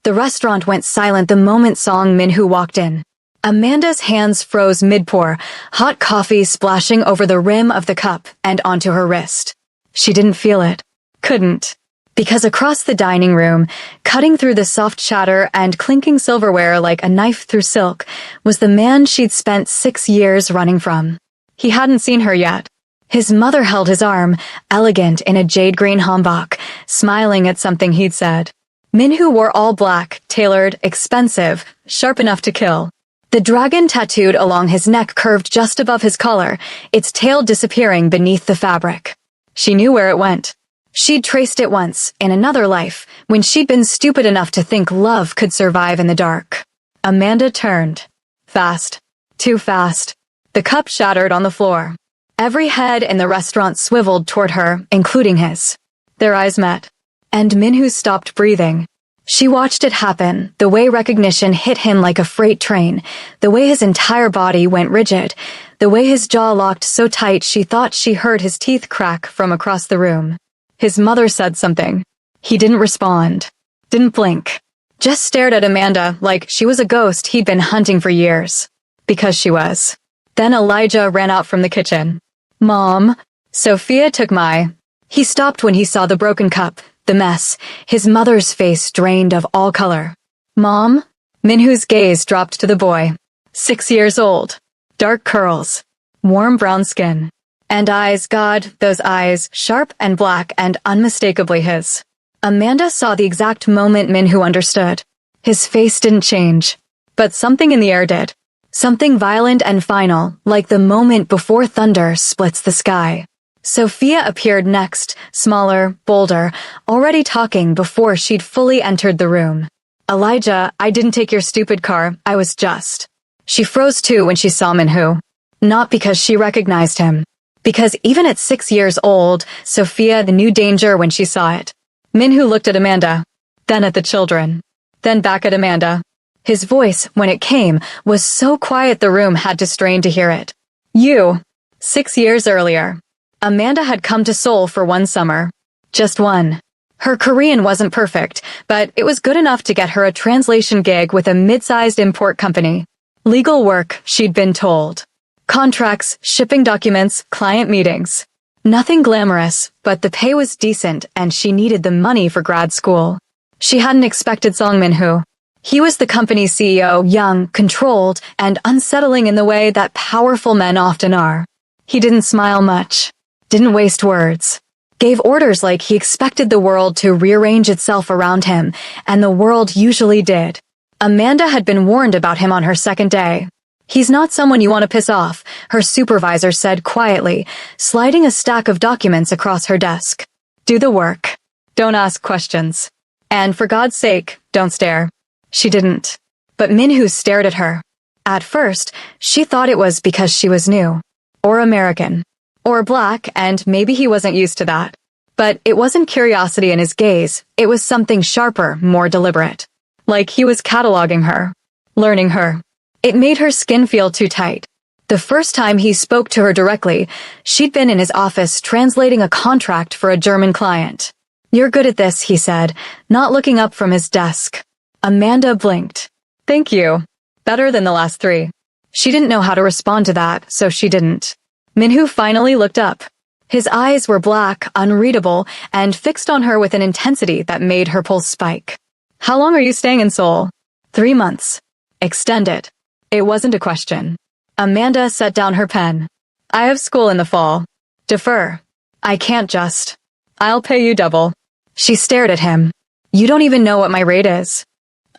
The restaurant went silent the moment Song Min-hoo walked in. Amanda's hands froze mid-pour, hot coffee splashing over the rim of the cup and onto her wrist. She didn't feel it. Couldn't. Because across the dining room, cutting through the soft chatter and clinking silverware like a knife through silk, was the man she'd spent 6 years running from. He hadn't seen her yet. His mother held his arm, elegant in a jade-green hanbok, smiling at something he'd said. Min-hoo wore all black, tailored, expensive, sharp enough to kill. The dragon tattooed along his neck curved just above his collar, its tail disappearing beneath the fabric. She knew where it went. She'd traced it once, in another life, when she'd been stupid enough to think love could survive in the dark. Amanda turned. Fast. Too fast. The cup shattered on the floor. Every head in the restaurant swiveled toward her, including his. Their eyes met. And Min-hoo stopped breathing. She watched it happen, the way recognition hit him like a freight train, the way his entire body went rigid, the way his jaw locked so tight she thought she heard his teeth crack from across the room. His mother said something. He didn't respond. Didn't blink. Just stared at Amanda like she was a ghost he'd been hunting for years. Because she was. Then Elijah ran out from the kitchen. Mom. Sophia took my. He stopped when he saw the broken cup, the mess, his mother's face drained of all color. Mom? Min-hoo's gaze dropped to the boy. 6 years old. Dark curls. Warm brown skin. And eyes, God, those eyes, sharp and black and unmistakably his. Amanda saw the exact moment Min-hoo understood. His face didn't change. But something in the air did. Something violent and final, like the moment before thunder splits the sky. Sophia appeared next, smaller, bolder, already talking before she'd fully entered the room. Elijah, I didn't take your stupid car, I was just. She froze too when she saw Min-hoo. Not because she recognized him. Because even at 6 years old, Sophia knew danger when she saw it. Min-hoo looked at Amanda, then at the children, then back at Amanda. His voice, when it came, was so quiet the room had to strain to hear it. You. 6 years earlier. Amanda had come to Seoul for one summer. Just one. Her Korean wasn't perfect, but it was good enough to get her a translation gig with a mid-sized import company. Legal work, she'd been told. Contracts, shipping documents, client meetings. Nothing glamorous, but the pay was decent and she needed the money for grad school. She hadn't expected Song Min-hoo. He was the company's CEO, young, controlled, and unsettling in the way that powerful men often are. He didn't smile much. Didn't waste words. Gave orders like he expected the world to rearrange itself around him, and the world usually did. Amanda had been warned about him on her second day. He's not someone you want to piss off, her supervisor said quietly, sliding a stack of documents across her desk. Do the work. Don't ask questions. And for God's sake, don't stare. She didn't. But Min-hoo stared at her. At first, she thought it was because she was new. Or American. Or black, and maybe he wasn't used to that. But it wasn't curiosity in his gaze, it was something sharper, more deliberate. Like he was cataloging her. Learning her. It made her skin feel too tight. The first time he spoke to her directly, she'd been in his office translating a contract for a German client. You're good at this, he said, not looking up from his desk. Amanda blinked. Thank you. Better than the last 3. She didn't know how to respond to that, so she didn't. Min-hoo finally looked up. His eyes were black, unreadable, and fixed on her with an intensity that made her pulse spike. How long are you staying in Seoul? 3 months. Extend it. It wasn't a question. Amanda set down her pen. I have school in the fall. Defer. I can't just. I'll pay you double. She stared at him. You don't even know what my rate is.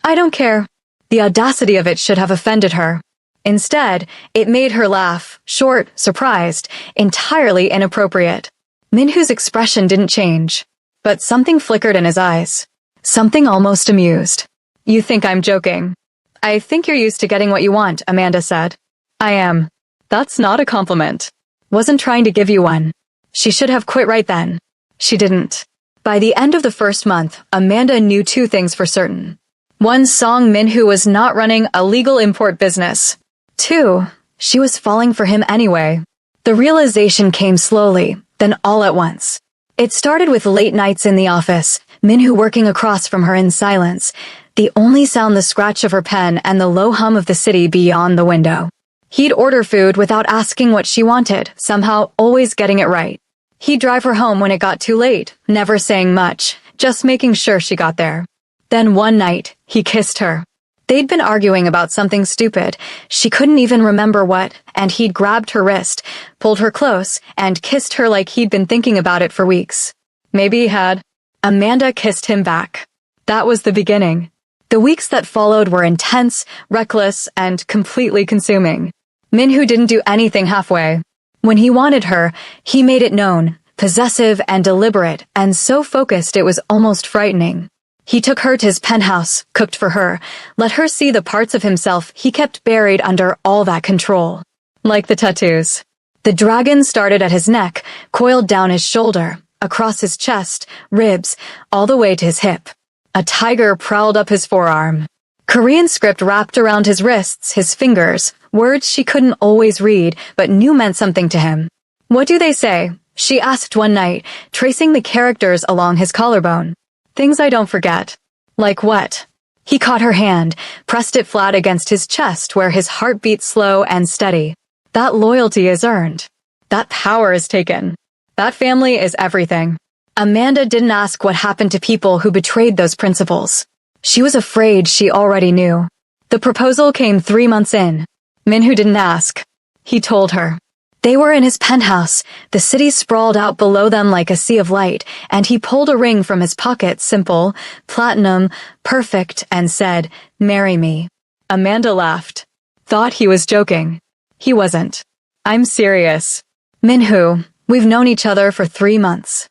I don't care. The audacity of it should have offended her. Instead, it made her laugh, short, surprised, entirely inappropriate. Min-hoo's expression didn't change. But something flickered in his eyes. Something almost amused. You think I'm joking. I think you're used to getting what you want, Amanda said. I am. That's not a compliment. Wasn't trying to give you one. She should have quit right then. She didn't. By the end of the first month, Amanda knew 2 things for certain. 1, Song Min-hoo was not running a legal import business. 2, she was falling for him anyway. The realization came slowly, then all at once. It started with late nights in the office, Min-hoo working across from her in silence. the only sound the scratch of her pen and the low hum of the city beyond the window. He'd order food without asking what she wanted, somehow always getting it right. He'd drive her home when it got too late, never saying much, just making sure she got there. Then one night, he kissed her. They'd been arguing about something stupid. She couldn't even remember what, and he'd grabbed her wrist, pulled her close, and kissed her like he'd been thinking about it for weeks. Maybe he had. Amanda kissed him back. That was the beginning. The weeks that followed were intense, reckless, and completely consuming. Minhoo didn't do anything halfway. When he wanted her, he made it known, possessive and deliberate, and so focused it was almost frightening. He took her to his penthouse, cooked for her, let her see the parts of himself he kept buried under all that control. Like the tattoos. The dragon started at his neck, coiled down his shoulder, across his chest, ribs, all the way to his hip. A tiger prowled up his forearm. Korean script wrapped around his wrists, his fingers, words she couldn't always read but knew meant something to him. "What do they say?" she asked one night, tracing the characters along his collarbone. "Things I don't forget." "Like what?" He caught her hand, pressed it flat against his chest where his heart beat slow and steady. "That loyalty is earned. That power is taken. That family is everything." Amanda didn't ask what happened to people who betrayed those principles. She was afraid she already knew. The proposal came 3 months in. Minhoo didn't ask. He told her. They were in his penthouse, the city sprawled out below them like a sea of light, and he pulled a ring from his pocket, simple, platinum, perfect, and said, "Marry me." Amanda laughed. Thought he was joking. He wasn't. "I'm serious. Minhoo, we've known each other for 3 months.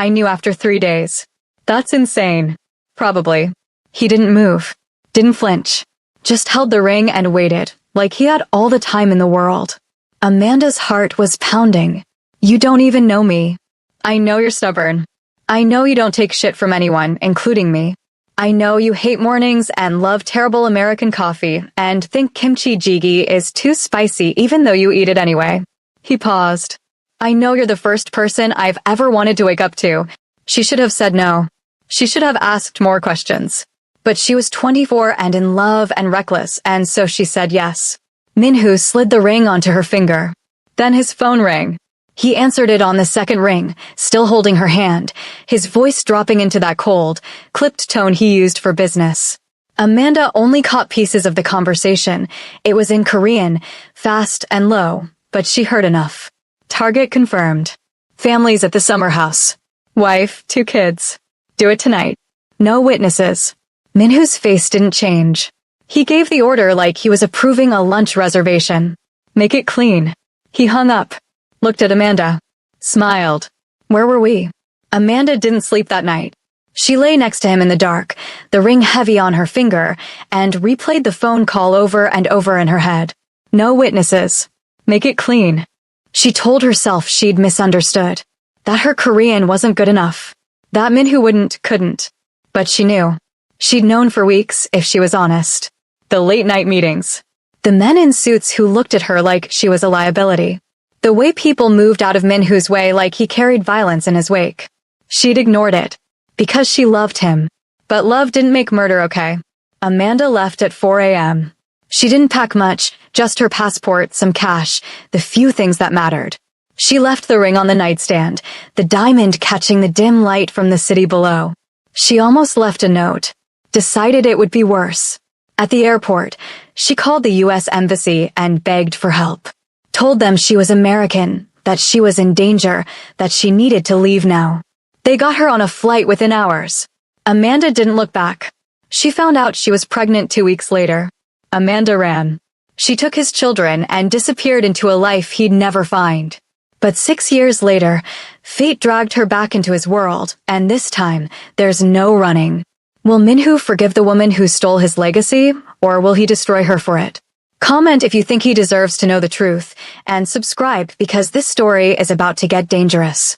I knew after 3 days. That's insane." Probably. He didn't move. Didn't flinch. Just held the ring and waited, like he had all the time in the world. Amanda's heart was pounding. "You don't even know me. I know you're stubborn. I know you don't take shit from anyone, including me. I know you hate mornings and love terrible American coffee and think kimchi jjigae is too spicy even though you eat it anyway." He paused. "I know you're the first person I've ever wanted to wake up to." She should have said no. She should have asked more questions. But she was 24 and in love and reckless, and so she said yes. Minhoo slid the ring onto her finger. Then his phone rang. He answered it on the second ring, still holding her hand, his voice dropping into that cold, clipped tone he used for business. Amanda only caught pieces of the conversation. It was in Korean, fast and low, but she heard enough. Target confirmed. Families at the summer house. Wife, 2 kids. Do it tonight. No witnesses. Minhoo's face didn't change. He gave the order like he was approving a lunch reservation. Make it clean. He hung up, looked at Amanda, smiled. Where were we? Amanda didn't sleep that night. She lay next to him in the dark, the ring heavy on her finger, and replayed the phone call over and over in her head. No witnesses. Make it clean. She told herself she'd misunderstood. That her Korean wasn't good enough. That Minhoo couldn't. But she knew. She'd known for weeks, if she was honest. The late-night meetings. The men in suits who looked at her like she was a liability. The way people moved out of Minhoo's way like he carried violence in his wake. She'd ignored it. Because she loved him. But love didn't make murder okay. Amanda left at 4 a.m. She didn't pack much, just her passport, some cash, the few things that mattered. She left the ring on the nightstand, the diamond catching the dim light from the city below. She almost left a note. Decided it would be worse. At the airport, she called the U.S. Embassy and begged for help. Told them she was American, that she was in danger, that she needed to leave now. They got her on a flight within hours. Amanda didn't look back. She found out she was pregnant 2 weeks later. Amanda ran. She took his children and disappeared into a life he'd never find. But 6 years later, fate dragged her back into his world, and this time, there's no running. Will Minhoo forgive the woman who stole his legacy, or will he destroy her for it? Comment if you think he deserves to know the truth, and subscribe because this story is about to get dangerous.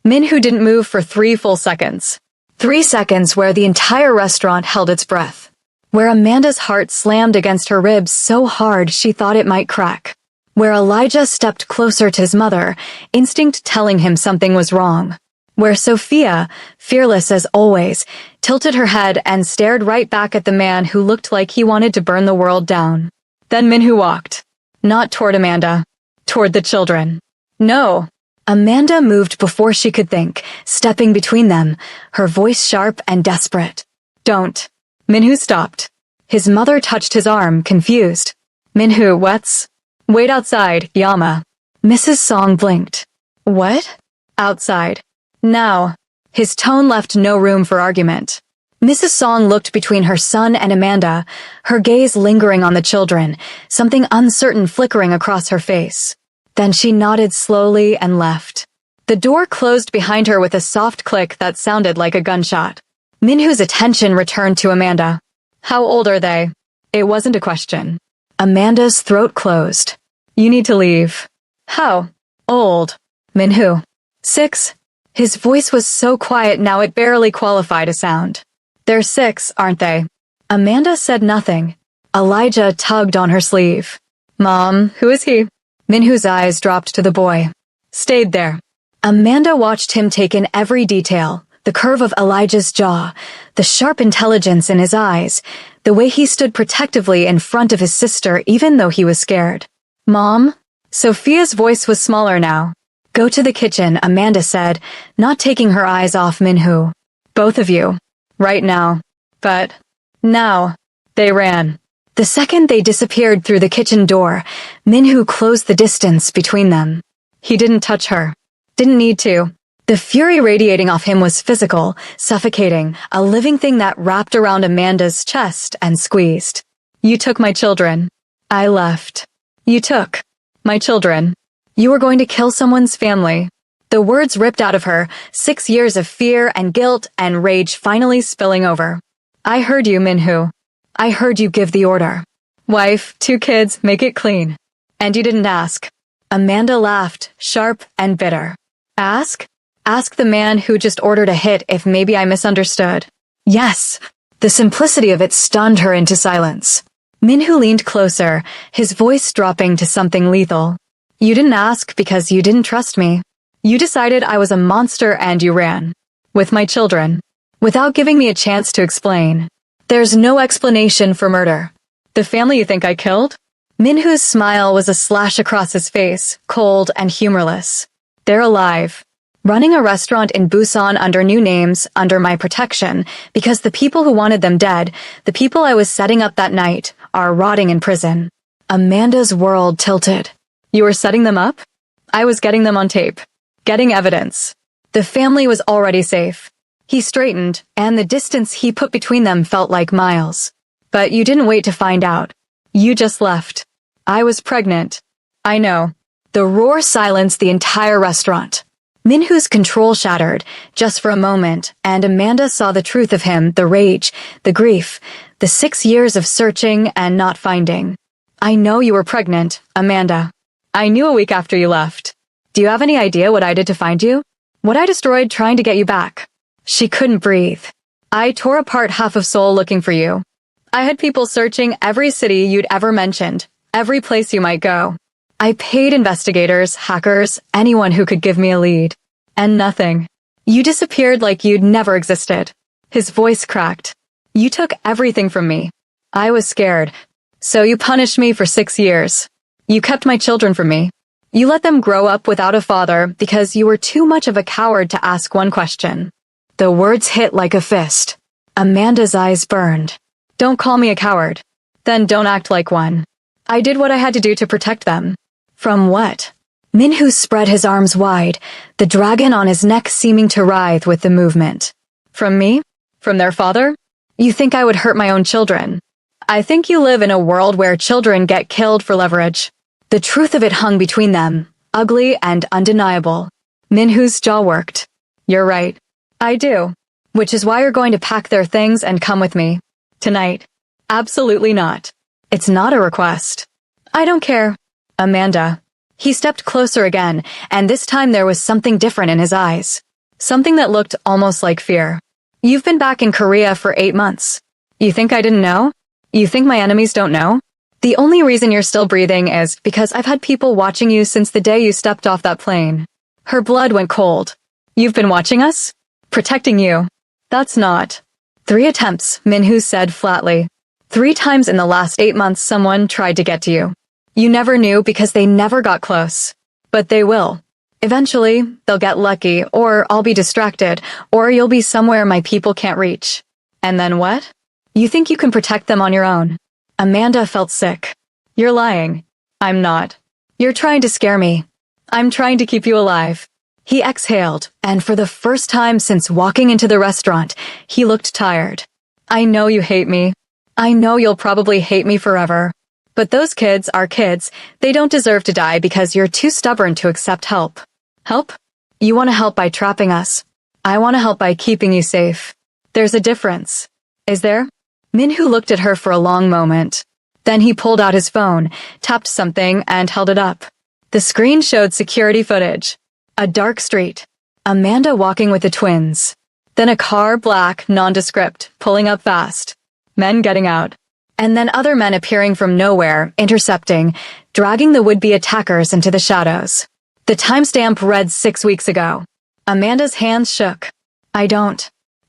Minhoo didn't move for 3 full seconds. 3 seconds where the entire restaurant held its breath. Where Amanda's heart slammed against her ribs so hard she thought it might crack. Where Elijah stepped closer to his mother, instinct telling him something was wrong. Where Sophia, fearless as always, tilted her head and stared right back at the man who looked like he wanted to burn the world down. Then Minhu walked. Not toward Amanda. Toward the children. No. Amanda moved before she could think, stepping between them, her voice sharp and desperate. Don't. Minhu stopped. His mother touched his arm, confused. Minhu, what's? Wait outside, Yama. Mrs. Song blinked. What? Outside. Now. His tone left no room for argument. Mrs. Song looked between her son and Amanda, her gaze lingering on the children, something uncertain flickering across her face. Then she nodded slowly and left. The door closed behind her with a soft click that sounded like a gunshot. Minhu's attention returned to Amanda. How old are they? It wasn't a question. Amanda's throat closed. You need to leave. How old? Minhu. 6. His voice was so quiet now it barely qualified a sound. They're 6, aren't they? Amanda said nothing. Elijah tugged on her sleeve. Mom, who is he? Minhu's eyes dropped to the boy. Stayed there. Amanda watched him take in every detail, the curve of Elijah's jaw, the sharp intelligence in his eyes, the way he stood protectively in front of his sister even though he was scared. Mom? Sophia's voice was smaller now. Go to the kitchen, Amanda said, not taking her eyes off Minhu. Both of you. Right now. But. Now. They ran. The second they disappeared through the kitchen door, Minhu closed the distance between them. He didn't touch her. Didn't need to. The fury radiating off him was physical, suffocating, a living thing that wrapped around Amanda's chest and squeezed. You took my children. I left. You took my children. You were going to kill someone's family. The words ripped out of her, 6 years of fear and guilt and rage finally spilling over. I heard you, Minhu. I heard you give the order. Wife, 2 kids, make it clean. And you didn't ask. Amanda laughed, sharp and bitter. Ask? Ask the man who just ordered a hit if maybe I misunderstood. Yes. The simplicity of it stunned her into silence. Minhu leaned closer, his voice dropping to something lethal. You didn't ask because you didn't trust me. You decided I was a monster and you ran. With my children. Without giving me a chance to explain. There's no explanation for murder. The family you think I killed? Minhu's smile was a slash across his face, cold and humorless. They're alive. Running a restaurant in Busan under new names, under my protection, because the people who wanted them dead, the people I was setting up that night, are rotting in prison. Amanda's world tilted. You were setting them up? I was getting them on tape. Getting evidence. The family was already safe. He straightened, and the distance he put between them felt like miles. But you didn't wait to find out. You just left. I was pregnant. I know. The roar silenced the entire restaurant. Minhu's control shattered, just for a moment, and Amanda saw the truth of him, the rage, the grief, the 6 years of searching and not finding. I know you were pregnant, Amanda. I knew a week after you left. Do you have any idea what I did to find you? What I destroyed trying to get you back? She couldn't breathe. I tore apart half of Seoul looking for you. I had people searching every city you'd ever mentioned, every place you might go. I paid investigators, hackers, anyone who could give me a lead. And nothing. You disappeared like you'd never existed. His voice cracked. You took everything from me. I was scared. So you punished me for 6 years. You kept my children from me. You let them grow up without a father because you were too much of a coward to ask one question. The words hit like a fist. Amanda's eyes burned. Don't call me a coward. Then don't act like one. I did what I had to do to protect them. From what? Minhu spread his arms wide, the dragon on his neck seeming to writhe with the movement. From me? From their father? You think I would hurt my own children? I think you live in a world where children get killed for leverage. The truth of it hung between them, ugly and undeniable. Minhu's jaw worked. You're right. I do. Which is why you're going to pack their things and come with me. Tonight. Absolutely not. It's not a request. I don't care. Amanda. He stepped closer again, and this time there was something different in his eyes. Something that looked almost like fear. You've been back in Korea for 8 months. You think I didn't know? You think my enemies don't know? The only reason you're still breathing is because I've had people watching you since the day you stepped off that plane. Her blood went cold. You've been watching us? Protecting you. That's not. 3 attempts, Minhoo said flatly. 3 times in the last 8 months someone tried to get to you. You never knew because they never got close. But they will. Eventually, they'll get lucky, or I'll be distracted, or you'll be somewhere my people can't reach. And then what? You think you can protect them on your own? Amanda felt sick. You're lying. I'm not. You're trying to scare me. I'm trying to keep you alive. He exhaled, and for the first time since walking into the restaurant, he looked tired. I know you hate me. I know you'll probably hate me forever. But those kids are kids. They don't deserve to die because you're too stubborn to accept help. Help? You want to help by trapping us. I want to help by keeping you safe. There's a difference. Is there? Minhoo looked at her for a long moment. Then he pulled out his phone, tapped something, and held it up. The screen showed security footage. A dark street. Amanda walking with the twins. Then a car, black, nondescript, pulling up fast. Men getting out. And then other men appearing from nowhere, intercepting, dragging the would-be attackers into the shadows. The timestamp read 6 weeks ago. Amanda's hands shook. I don't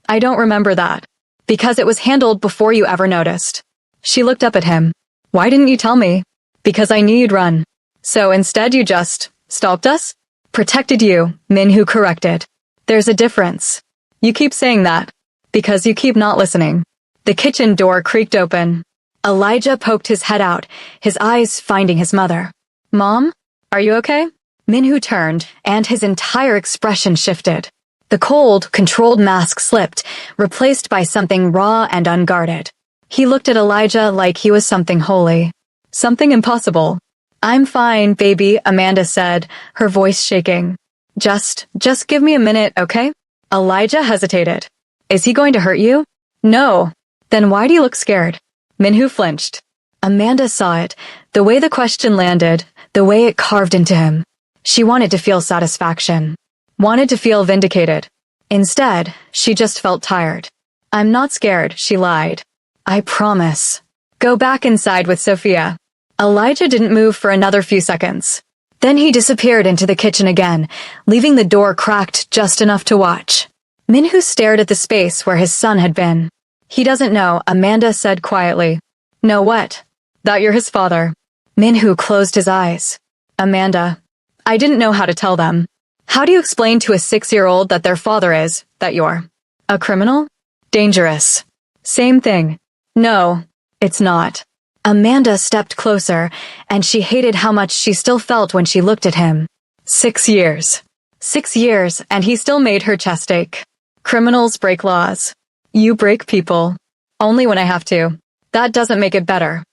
remember that. Because it was handled before you ever noticed. She looked up at him. Why didn't you tell me? Because I knew you'd run. So instead you just stalked us? Protected you, Minhoo corrected. There's a difference. You keep saying that. Because you keep not listening. The kitchen door creaked open. Elijah poked his head out, his eyes finding his mother. Mom? Are you okay? Minhoo turned, and his entire expression shifted. The cold, controlled mask slipped, replaced by something raw and unguarded. He looked at Elijah like he was something holy. Something impossible. I'm fine, baby, Amanda said, her voice shaking. Just give me a minute, okay? Elijah hesitated. Is he going to hurt you? No. Then why do you look scared? Minhoo flinched. Amanda saw it, the way the question landed, the way it carved into him. She wanted to feel satisfaction. Wanted to feel vindicated. Instead, she just felt tired. I'm not scared, she lied. I promise. Go back inside with Sophia. Elijah didn't move for another few seconds. Then he disappeared into the kitchen again, leaving the door cracked just enough to watch. Minhoo stared at the space where his son had been. He doesn't know, Amanda said quietly. Know what? That you're his father. Minhoo closed his eyes. Amanda, I didn't know how to tell them. How do you explain to a 6-year-old that their father is, that you're a criminal? Dangerous. Same thing. No, it's not. Amanda stepped closer, and she hated how much she still felt when she looked at him. 6 years. 6 years, and he still made her chest ache. Criminals break laws. You break people. Only when I have to. That doesn't make it better.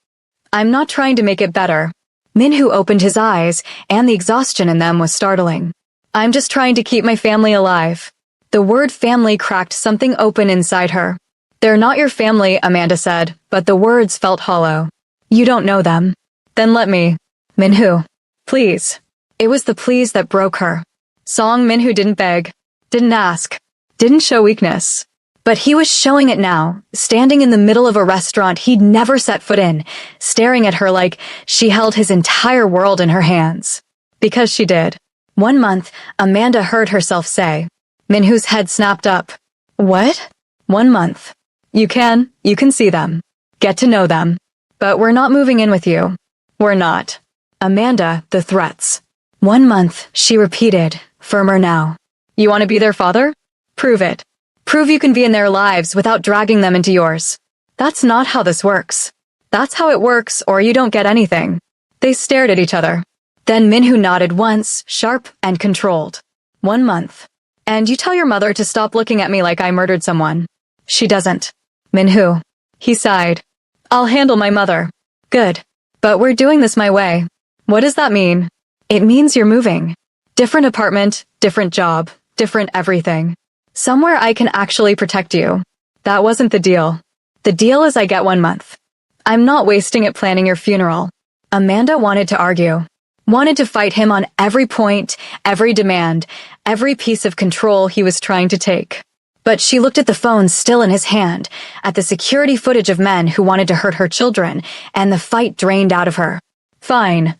I'm not trying to make it better. Minhoo opened his eyes, and the exhaustion in them was startling. I'm just trying to keep my family alive. The word family cracked something open inside her. They're not your family, Amanda said, but the words felt hollow. You don't know them. Then let me. Minhoo. Please. It was the please that broke her. Minhoo didn't beg. Didn't ask. Didn't show weakness. But he was showing it now, standing in the middle of a restaurant he'd never set foot in, staring at her like she held his entire world in her hands. Because she did. 1 month, Amanda heard herself say. Minhoo's head snapped up. What? 1 month. You can see them. Get to know them. But we're not moving in with you. We're not. Amanda, the threats. 1 month, she repeated, firmer now. You want to be their father? Prove it. Prove you can be in their lives without dragging them into yours. That's not how this works. That's how it works, or you don't get anything. They stared at each other. Then Minhoo nodded once, sharp and controlled. 1 month. And you tell your mother to stop looking at me like I murdered someone. She doesn't. Minhoo. He sighed. I'll handle my mother. Good. But we're doing this my way. What does that mean? It means you're moving. Different apartment, different job, different everything. Somewhere I can actually protect you. That wasn't the deal. The deal is I get 1 month. I'm not wasting it planning your funeral. Amanda wanted to argue. Wanted to fight him on every point, every demand, every piece of control he was trying to take. But she looked at the phone still in his hand, at the security footage of men who wanted to hurt her children, and the fight drained out of her. Fine.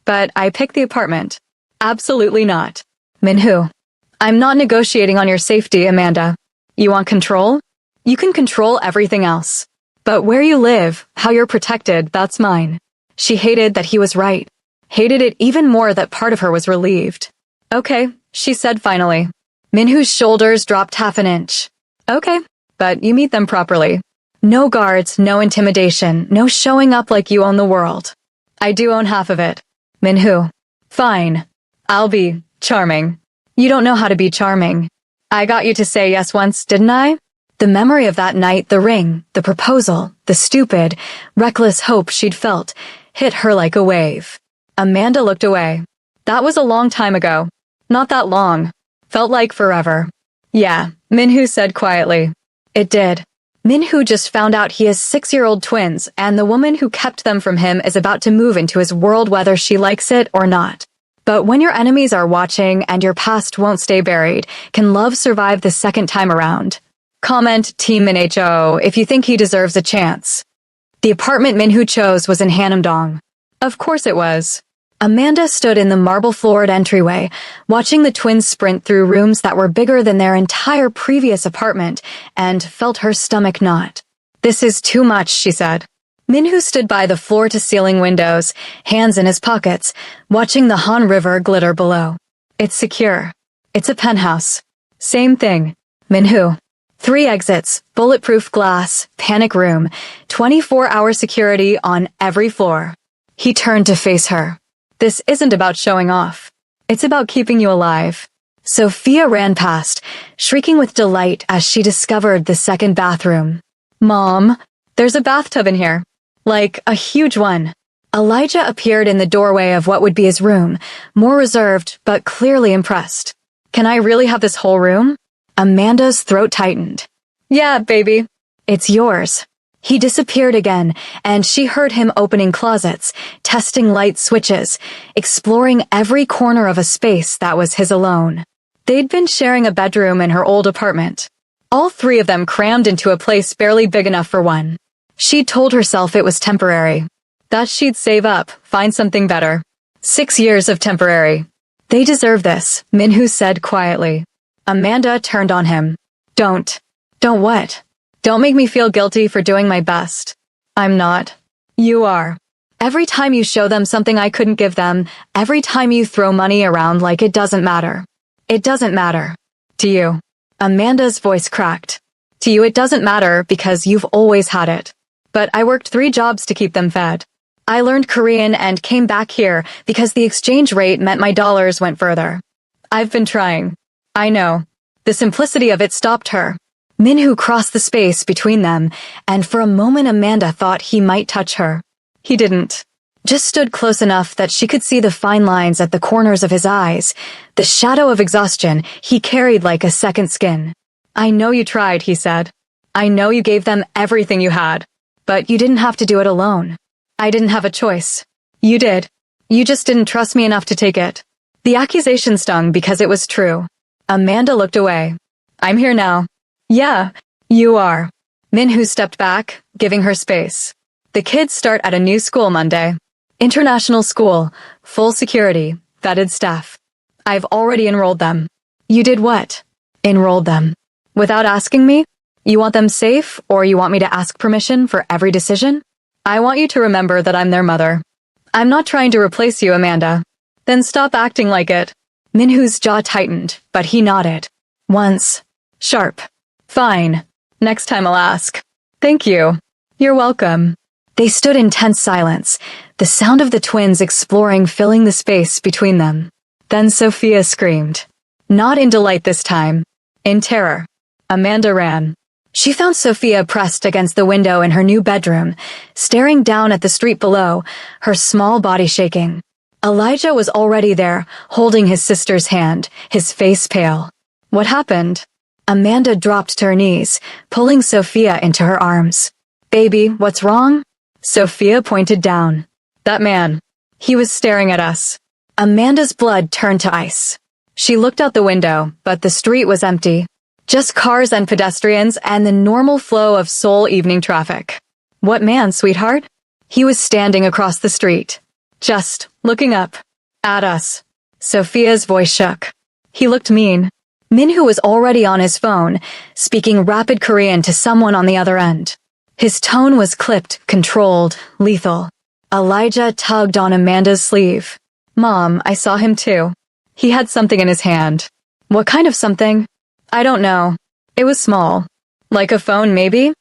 But I picked the apartment. Absolutely not. Minhoo. I'm not negotiating on your safety, Amanda. You want control? You can control everything else. But where you live, how you're protected, that's mine. She hated that he was right. Hated it even more that part of her was relieved. Okay, she said finally. Minhu's shoulders dropped half an inch. Okay, but you meet them properly. No guards, no intimidation, no showing up like you own the world. I do own half of it. Minhu. Fine. I'll be charming. You don't know how to be charming. I got you to say yes once, didn't I? The memory of that night, the ring, the proposal, the stupid, reckless hope she'd felt, hit her like a wave. Amanda looked away. That was a long time ago. Not that long. Felt like forever. Yeah, Minhu said quietly. It did. Minhu just found out he has 6-year-old twins, and the woman who kept them from him is about to move into his world whether she likes it or not. But when your enemies are watching and your past won't stay buried, can love survive the second time around? Comment Team Minho if you think he deserves a chance. The apartment Minhu chose was in Hanamdong. Of course it was. Amanda stood in the marble-floored entryway, watching the twins sprint through rooms that were bigger than their entire previous apartment, and felt her stomach knot. This is too much, she said. Minhu stood by the floor-to-ceiling windows, hands in his pockets, watching the Han River glitter below. It's secure. It's a penthouse. Same thing. Minhu. 3 exits, bulletproof glass, panic room, 24-hour security on every floor. He turned to face her. This isn't about showing off. It's about keeping you alive. Sophia ran past, shrieking with delight as she discovered the second bathroom. Mom, there's a bathtub in here. Like, a huge one. Elijah appeared in the doorway of what would be his room, more reserved, but clearly impressed. Can I really have this whole room? Amanda's throat tightened. Yeah, baby. It's yours. He disappeared again, and she heard him opening closets, testing light switches, exploring every corner of a space that was his alone. They'd been sharing a bedroom in her old apartment. All 3 of them crammed into a place barely big enough for one. She'd told herself it was temporary. That she'd save up, find something better. 6 years of temporary. They deserve this, Minhu said quietly. Amanda turned on him. Don't what? Don't make me feel guilty for doing my best. I'm not. You are. Every time you show them something I couldn't give them, every time you throw money around like it doesn't matter. It doesn't matter. To you. Amanda's voice cracked. To you it doesn't matter because you've always had it. But I worked 3 jobs to keep them fed. I learned Korean and came back here because the exchange rate meant my dollars went further. I've been trying. I know. The simplicity of it stopped her. Minhu crossed the space between them, and for a moment Amanda thought he might touch her. He didn't. Just stood close enough that she could see the fine lines at the corners of his eyes, the shadow of exhaustion he carried like a second skin. I know you tried, he said. I know you gave them everything you had. But you didn't have to do it alone. I didn't have a choice. You did. You just didn't trust me enough to take it. The accusation stung because it was true. Amanda looked away. I'm here now. Yeah, you are. Minhu stepped back, giving her space. The kids start at a new school Monday. International school, full security, vetted staff. I've already enrolled them. You did what? Enrolled them. Without asking me? You want them safe, or you want me to ask permission for every decision? I want you to remember that I'm their mother. I'm not trying to replace you, Amanda. Then stop acting like it. Minhu's jaw tightened, but he nodded. Once. Sharp. Fine. Next time I'll ask. Thank you. You're welcome. They stood in tense silence, the sound of the twins exploring filling the space between them. Then Sophia screamed. Not in delight this time. In terror. Amanda ran. She found Sophia pressed against the window in her new bedroom, staring down at the street below, her small body shaking. Elijah was already there, holding his sister's hand, his face pale. What happened? Amanda dropped to her knees, pulling Sophia into her arms. Baby, what's wrong? Sophia pointed down. That man. He was staring at us. Amanda's blood turned to ice. She looked out the window, but the street was empty. Just cars and pedestrians and the normal flow of Seoul evening traffic. What man, sweetheart? He was standing across the street. Just looking up. At us. Sophia's voice shook. He looked mean. Minhoo was already on his phone, speaking rapid Korean to someone on the other end. His tone was clipped, controlled, lethal. Elijah tugged on Amanda's sleeve. "Mom, I saw him too. He had something in his hand." "What kind of something?" "I don't know. It was small. Like a phone, maybe?"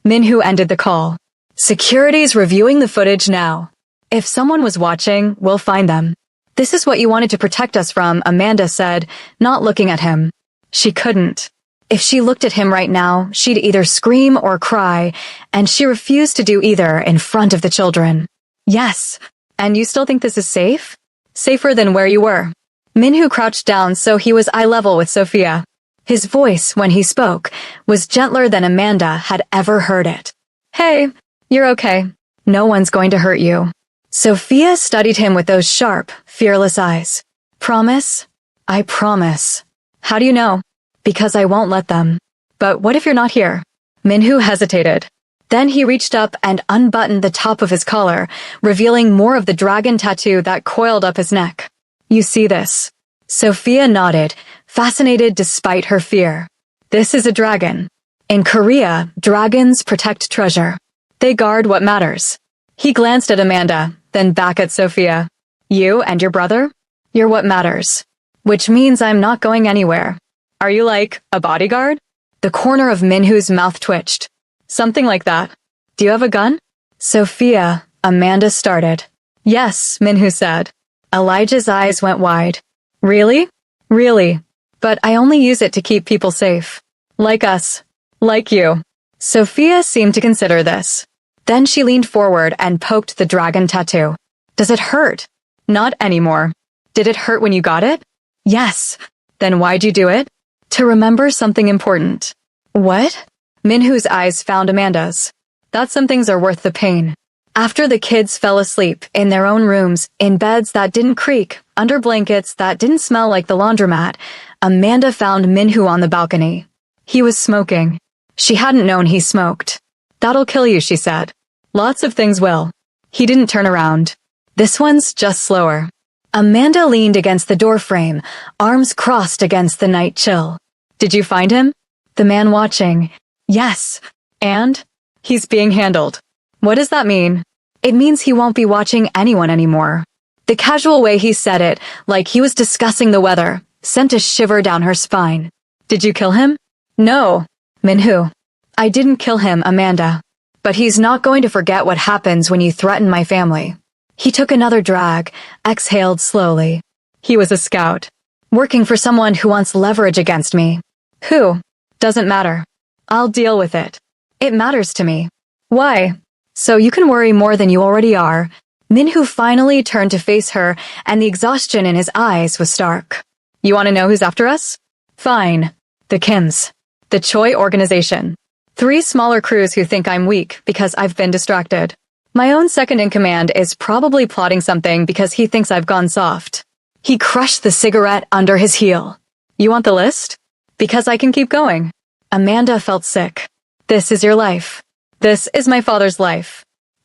Minhoo ended the call. "Security's reviewing the footage now. If someone was watching, we'll find them." "This is what you wanted to protect us from," Amanda said, not looking at him. She couldn't. If she looked at him right now, she'd either scream or cry, and she refused to do either in front of the children. "Yes. And you still think this is safe?" "Safer than where you were." Minhoo crouched down so he was eye level with Sophia. His voice, when he spoke, was gentler than Amanda had ever heard it. "Hey, you're okay. No one's going to hurt you." Sophia studied him with those sharp, fearless eyes. "Promise?" "I promise." "How do you know?" "Because I won't let them." "But what if you're not here?" Minhoo hesitated. Then he reached up and unbuttoned the top of his collar, revealing more of the dragon tattoo that coiled up his neck. "You see this?" Sophia nodded, fascinated despite her fear. "This is a dragon. In Korea, dragons protect treasure. They guard what matters." He glanced at Amanda, then back at Sophia. "You and your brother? You're what matters. Which means I'm not going anywhere. Are you like a bodyguard?" The corner of Minhoo's mouth twitched. "Something like that. Do you have a gun?" "Sophia," Amanda started. "Yes," Minhoo said. Elijah's eyes went wide. "Really?" "Really. But I only use it to keep people safe. Like us. Like you." Sophia seemed to consider this. Then she leaned forward and poked the dragon tattoo. "Does it hurt?" "Not anymore." "Did it hurt when you got it?" "Yes." "Then why'd you do it?" "To remember something important." "What?" Minhoo's eyes found Amanda's. "That some things are worth the pain." After the kids fell asleep in their own rooms, in beds that didn't creak, under blankets that didn't smell like the laundromat, Amanda found Minhoo on the balcony. He was smoking. She hadn't known he smoked. "That'll kill you," she said. "Lots of things will." He didn't turn around. "This one's just slower." Amanda leaned against the doorframe, arms crossed against the night chill. "Did you find him?" "The man watching." "Yes. And?" "He's being handled." "What does that mean?" "It means he won't be watching anyone anymore." The casual way he said it, like he was discussing the weather, sent a shiver down her spine. "Did you kill him?" "No." "Minhoo." "I didn't kill him, Amanda. But he's not going to forget what happens when you threaten my family." He took another drag, exhaled slowly. "He was a scout. Working for someone who wants leverage against me." "Who?" "Doesn't matter. I'll deal with it." "It matters to me." "Why?" "So you can worry more than you already are." Minhoo finally turned to face her, and the exhaustion in his eyes was stark. "You want to know who's after us?" "Fine. The Kims. The Choi organization. 3 smaller crews who think I'm weak because I've been distracted. My own second-in-command is probably plotting something because he thinks I've gone soft." He crushed the cigarette under his heel. "You want the list?" "Because I can keep going." Amanda felt sick. "This is your life. This is my father's life.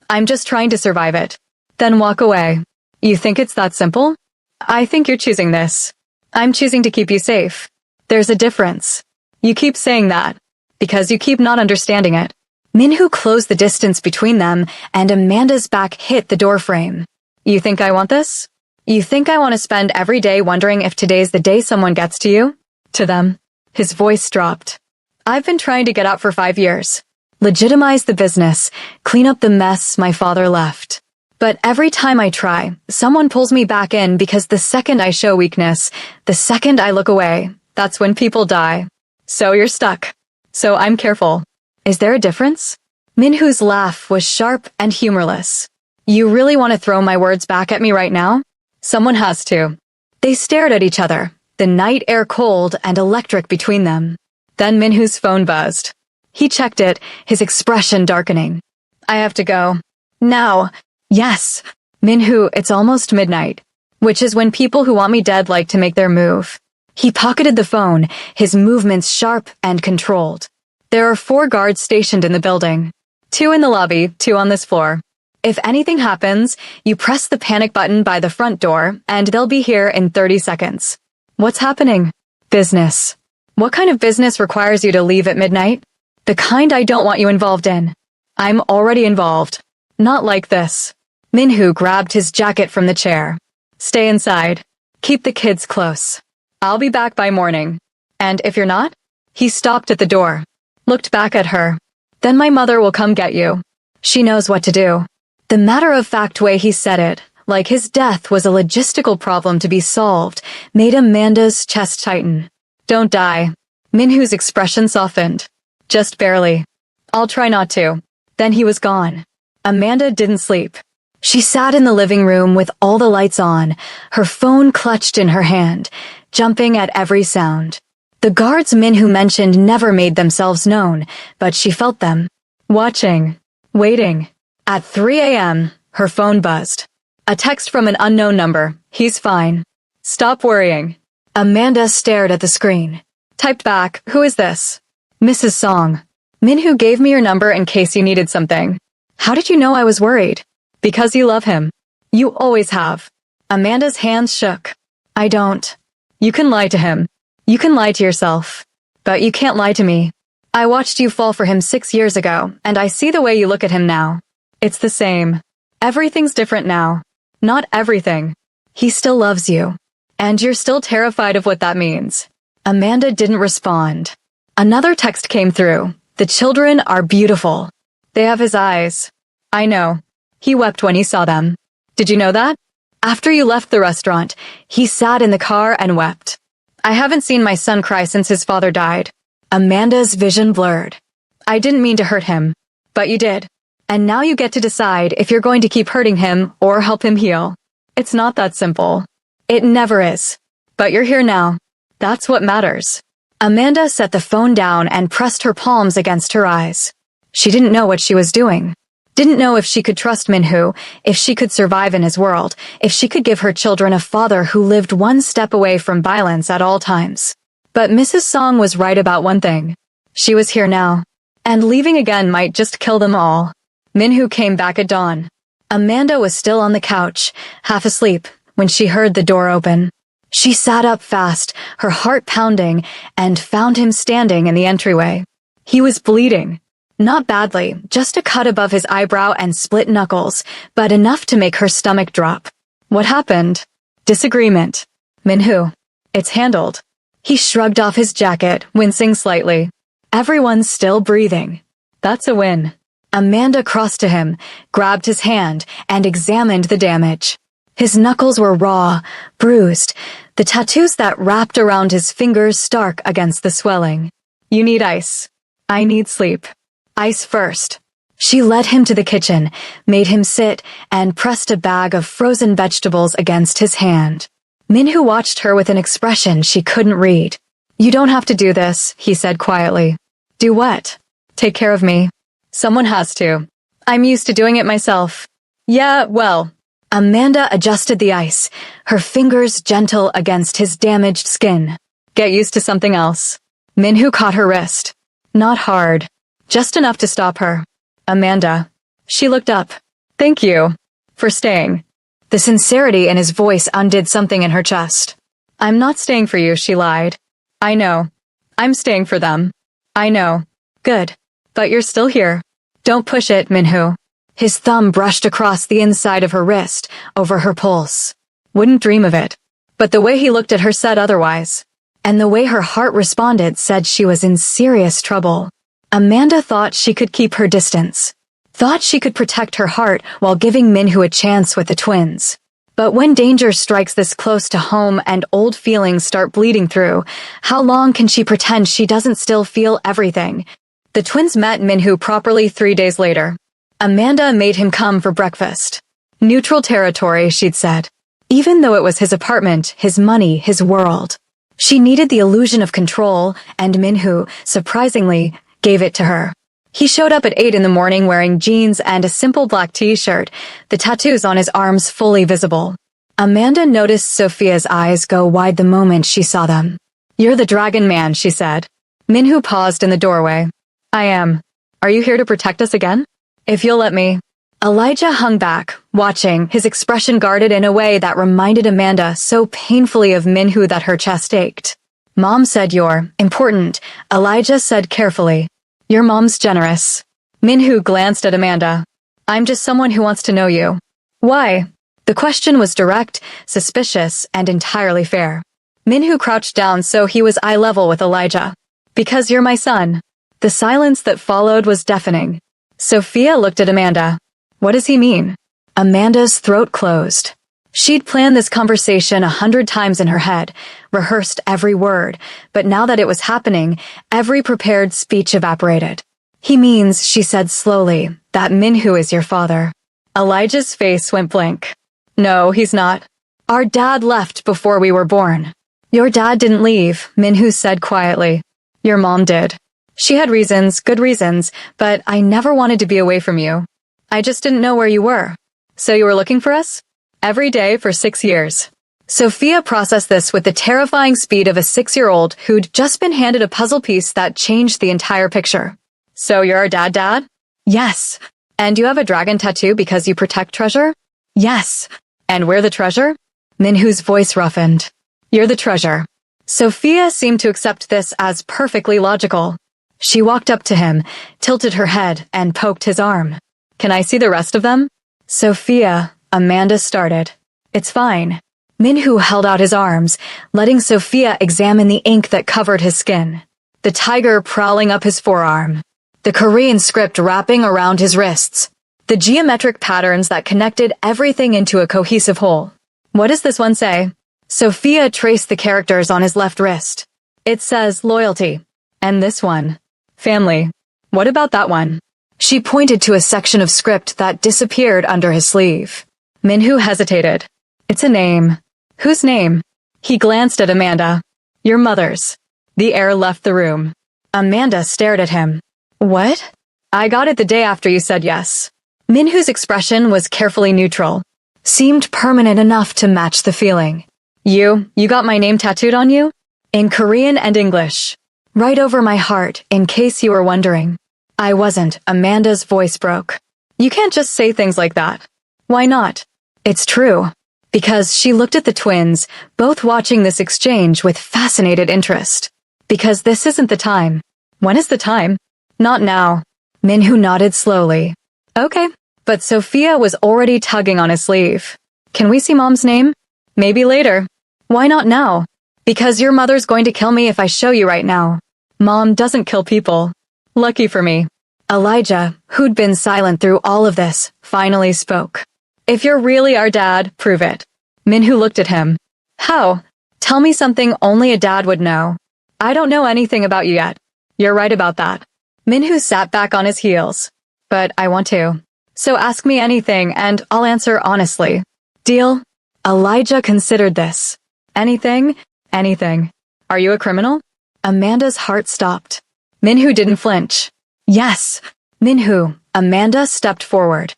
I'm just trying to survive it." "Then walk away." "You think it's that simple?" "I think you're choosing this." "I'm choosing to keep you safe." "There's a difference." "You keep saying that. Because you keep not understanding it." Minhoo closed the distance between them, and Amanda's back hit the doorframe. "You think I want this? You think I want to spend every day wondering if today's the day someone gets to you?" "To them." His voice dropped. "I've been trying to get out for 5 years. Legitimize the business, clean up the mess my father left. But every time I try, someone pulls me back in because the second I show weakness, the second I look away, that's when people die. So you're stuck. So I'm careful." "Is there a difference?" Minhoo's laugh was sharp and humorless. "You really want to throw my words back at me right now?" "Someone has to." They stared at each other, the night air cold and electric between them. Then Minhoo's phone buzzed. He checked it, his expression darkening. "I have to go." "Now." "Yes." "Minhoo, it's almost midnight." Which is when people who want me dead like to make their move. He pocketed the phone, his movements sharp and controlled. "There are 4 guards stationed in the building. 2 in the lobby, 2 on this floor. If anything happens, you press the panic button by the front door, and they'll be here in 30 seconds. "What's happening?" "Business." What kind of business requires you to leave at midnight? The kind I don't want you involved in. I'm already involved. Not like this. Minhoo grabbed his jacket from the chair. Stay inside. Keep the kids close. I'll be back by morning. And if you're not? He stopped at the door. Looked back at her. Then my mother will come get you. She knows what to do. The matter-of-fact way he said it, like his death was a logistical problem to be solved, made Amanda's chest tighten. Don't die. Minhoo's expression softened. Just barely. I'll try not to. Then he was gone. Amanda didn't sleep. She sat in the living room with all the lights on, her phone clutched in her hand, jumping at every sound. The guards Minhoo mentioned never made themselves known, but she felt them. Watching. Waiting. At 3 a.m., her phone buzzed. A text from an unknown number. He's fine. Stop worrying. Amanda stared at the screen. Typed back, who is this? Mrs. Song. Minhoo gave me your number in case you needed something. How did you know I was worried? Because you love him. You always have. Amanda's hands shook. I don't. You can lie to him. You can lie to yourself. But you can't lie to me. I watched you fall for him 6 years ago, and I see the way you look at him now. It's the same. Everything's different now. Not everything. He still loves you. And you're still terrified of what that means. Amanda didn't respond. Another text came through. The children are beautiful. They have his eyes. I know. He wept when he saw them. Did you know that? After you left the restaurant, he sat in the car and wept. I haven't seen my son cry since his father died. Amanda's vision blurred. I didn't mean to hurt him. But you did. And now you get to decide if you're going to keep hurting him or help him heal. It's not that simple. It never is. But you're here now. That's what matters. Amanda set the phone down and pressed her palms against her eyes. She didn't know what she was doing. Didn't know if she could trust Minhoo, if she could survive in his world, if she could give her children a father who lived one step away from violence at all times. But Mrs. Song was right about one thing. She was here now. And leaving again might just kill them all. Minhoo came back at dawn. Amanda was still on the couch, half asleep, when she heard the door open. She sat up fast, her heart pounding, and found him standing in the entryway. He was bleeding. Not badly, just a cut above his eyebrow and split knuckles, but enough to make her stomach drop. What happened? Disagreement. Minhoo. It's handled. He shrugged off his jacket, wincing slightly. Everyone's still breathing. That's a win. Amanda crossed to him, grabbed his hand, and examined the damage. His knuckles were raw, bruised, the tattoos that wrapped around his fingers stark against the swelling. You need ice. I need sleep. Ice first. She led him to the kitchen, made him sit, and pressed a bag of frozen vegetables against his hand. Minhoo watched her with an expression she couldn't read. You don't have to do this, he said quietly. Do what? Take care of me. Someone has to. I'm used to doing it myself. Yeah, well. Amanda adjusted the ice, her fingers gentle against his damaged skin. Get used to something else. Minhoo caught her wrist. Not hard. Just enough to stop her. Amanda. She looked up. Thank you. For staying. The sincerity in his voice undid something in her chest. I'm not staying for you, she lied. I know. I'm staying for them. I know. Good. But you're still here. Don't push it, Minhoo. His thumb brushed across the inside of her wrist, over her pulse. Wouldn't dream of it. But the way he looked at her said otherwise. And the way her heart responded said she was in serious trouble. Amanda thought she could keep her distance. Thought she could protect her heart while giving Minhoo a chance with the twins. But when danger strikes this close to home and old feelings start bleeding through, how long can she pretend she doesn't still feel everything? The twins met Minhoo properly 3 days later. Amanda made him come for breakfast. Neutral territory, she'd said. Even though it was his apartment, his money, his world. She needed the illusion of control, and Minhoo, surprisingly, gave it to her. He showed up at 8 in the morning wearing jeans and a simple black t-shirt, the tattoos on his arms fully visible. Amanda noticed Sophia's eyes go wide the moment she saw them. You're the dragon man, she said. Minhoo paused in the doorway. I am. Are you here to protect us again? If you'll let me. Elijah hung back, watching, his expression guarded in a way that reminded Amanda so painfully of Minhoo that her chest ached. Mom said you're important, Elijah said carefully. Your mom's generous. Minhu glanced at Amanda. I'm just someone who wants to know you. Why? The question was direct, suspicious, and entirely fair. Minhu crouched down so he was eye level with Elijah. Because you're my son. The silence that followed was deafening. Sophia looked at Amanda. What does he mean? Amanda's throat closed. She'd planned this conversation 100 times in her head, rehearsed every word, but now that it was happening, every prepared speech evaporated. He means, she said slowly, that Minhu is your father. Elijah's face went blank. No, he's not. Our dad left before we were born. Your dad didn't leave, Minhu said quietly. Your mom did. She had reasons, good reasons, but I never wanted to be away from you. I just didn't know where you were. So you were looking for us? Every day for 6 years. Sophia processed this with the terrifying speed of a 6-year-old who'd just been handed a puzzle piece that changed the entire picture. So you're our dad? Yes. And you have a dragon tattoo because you protect treasure? Yes. And we're the treasure? Minhu's voice roughened. You're the treasure. Sophia seemed to accept this as perfectly logical. She walked up to him, tilted her head, and poked his arm. Can I see the rest of them? Sophia, Amanda started. It's fine. Minhu held out his arms, letting Sophia examine the ink that covered his skin. The tiger prowling up his forearm. The Korean script wrapping around his wrists. The geometric patterns that connected everything into a cohesive whole. What does this one say? Sophia traced the characters on his left wrist. It says loyalty. And this one? Family. What about that one? She pointed to a section of script that disappeared under his sleeve. Minhu hesitated. It's a name. Whose name? He glanced at Amanda. Your mother's. The air left the room. Amanda stared at him. What? I got it the day after you said yes. Minhu's expression was carefully neutral. Seemed permanent enough to match the feeling. You got my name tattooed on you? In Korean and English. Right over my heart, in case you were wondering. I wasn't. Amanda's voice broke. You can't just say things like that. Why not? It's true. Because she looked at the twins, both watching this exchange with fascinated interest. Because this isn't the time. When is the time? Not now. Minhu nodded slowly. Okay. But Sophia was already tugging on his sleeve. Can we see Mom's name? Maybe later. Why not now? Because your mother's going to kill me if I show you right now. Mom doesn't kill people. Lucky for me. Elijah, who'd been silent through all of this, finally spoke. If you're really our dad, prove it. Minhu looked at him. How? Tell me something only a dad would know. I don't know anything about you yet. You're right about that. Minhu sat back on his heels. But I want to. So ask me anything and I'll answer honestly. Deal? Elijah considered this. Anything? Anything. Are you a criminal? Amanda's heart stopped. Minhu didn't flinch. Yes. Minhu. Amanda stepped forward.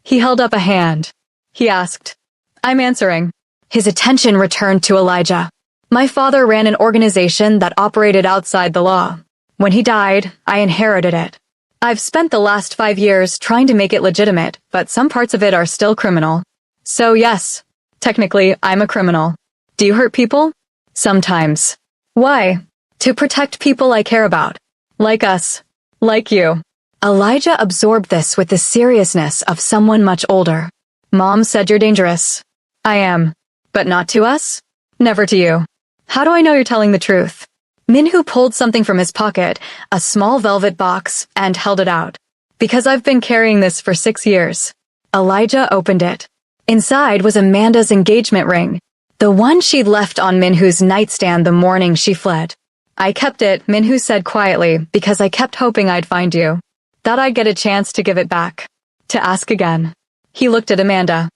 He held up a hand. He asked. I'm answering. His attention returned to Elijah. My father ran an organization that operated outside the law. When he died, I inherited it. I've spent the last 5 years trying to make it legitimate, but some parts of it are still criminal. So yes, technically, I'm a criminal. Do you hurt people? Sometimes. Why? To protect people I care about. Like us. Like you. Elijah absorbed this with the seriousness of someone much older. Mom said you're dangerous. I am. But not to us? Never to you. How do I know you're telling the truth? Minhu pulled something from his pocket, a small velvet box, and held it out. Because I've been carrying this for 6 years. Elijah opened it. Inside was Amanda's engagement ring, the one she'd left on Minhu's nightstand the morning she fled. I kept it, Minhu said quietly, because I kept hoping I'd find you. That I'd get a chance to give it back. To ask again. He looked at Amanda.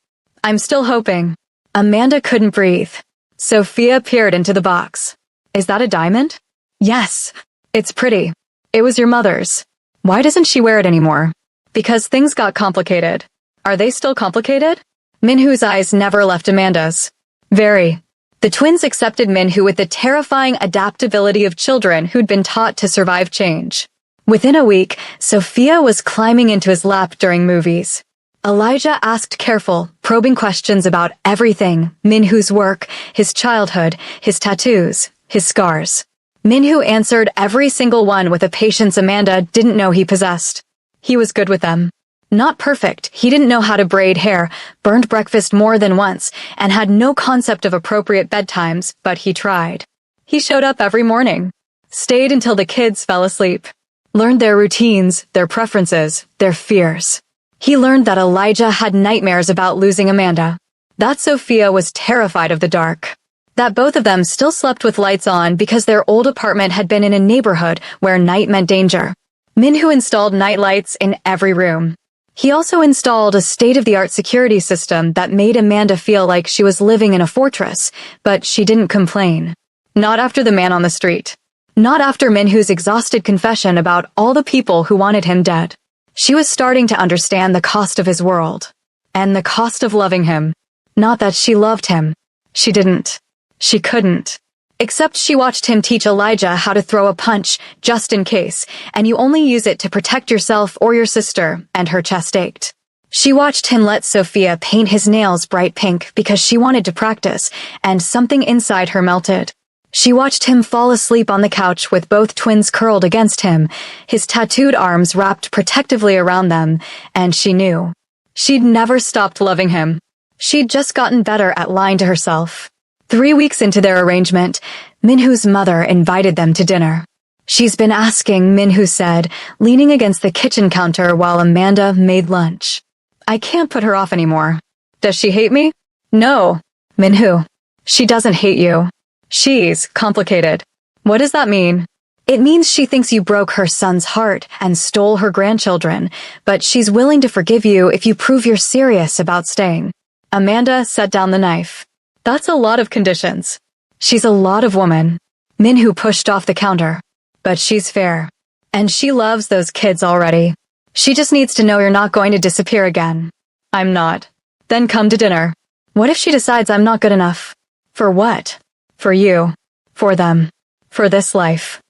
I'm still hoping. Amanda couldn't breathe. Sophia peered into the box. Is that a diamond? Yes. It's pretty. It was your mother's. Why doesn't she wear it anymore? Because things got complicated. Are they still complicated? Minhu's eyes never left Amanda's. Very. The twins accepted Minhu with the terrifying adaptability of children who'd been taught to survive change. Within a week, Sophia was climbing into his lap during movies. Elijah asked careful, probing questions about everything, Minhu's work, his childhood, his tattoos, his scars. Minhoo answered every single one with a patience Amanda didn't know he possessed. He was good with them. Not perfect, he didn't know how to braid hair, burned breakfast more than once, and had no concept of appropriate bedtimes, but he tried. He showed up every morning. Stayed until the kids fell asleep. Learned their routines, their preferences, their fears. He learned that Elijah had nightmares about losing Amanda. That Sophia was terrified of the dark. That both of them still slept with lights on because their old apartment had been in a neighborhood where night meant danger. Minhoo installed night lights in every room. He also installed a state-of-the-art security system that made Amanda feel like she was living in a fortress, but she didn't complain. Not after the man on the street. Not after Minhoo's exhausted confession about all the people who wanted him dead. She was starting to understand the cost of his world. And the cost of loving him. Not that she loved him. She didn't. She couldn't. Except she watched him teach Elijah how to throw a punch, just in case, and you only use it to protect yourself or your sister, and her chest ached. She watched him let Sophia paint his nails bright pink because she wanted to practice, and something inside her melted. She watched him fall asleep on the couch with both twins curled against him, his tattooed arms wrapped protectively around them, and she knew. She'd never stopped loving him. She'd just gotten better at lying to herself. 3 weeks into their arrangement, Minhoo's mother invited them to dinner. She's been asking, Minhoo said, leaning against the kitchen counter while Amanda made lunch. I can't put her off anymore. Does she hate me? No. Minhoo. She doesn't hate you. She's complicated. What does that mean? It means she thinks you broke her son's heart and stole her grandchildren, but she's willing to forgive you if you prove you're serious about staying. Amanda set down the knife. That's a lot of conditions. She's a lot of woman. Minhoo pushed off the counter. But she's fair. And she loves those kids already. She just needs to know you're not going to disappear again. I'm not. Then come to dinner. What if she decides I'm not good enough? For what? For you. For them. For this life.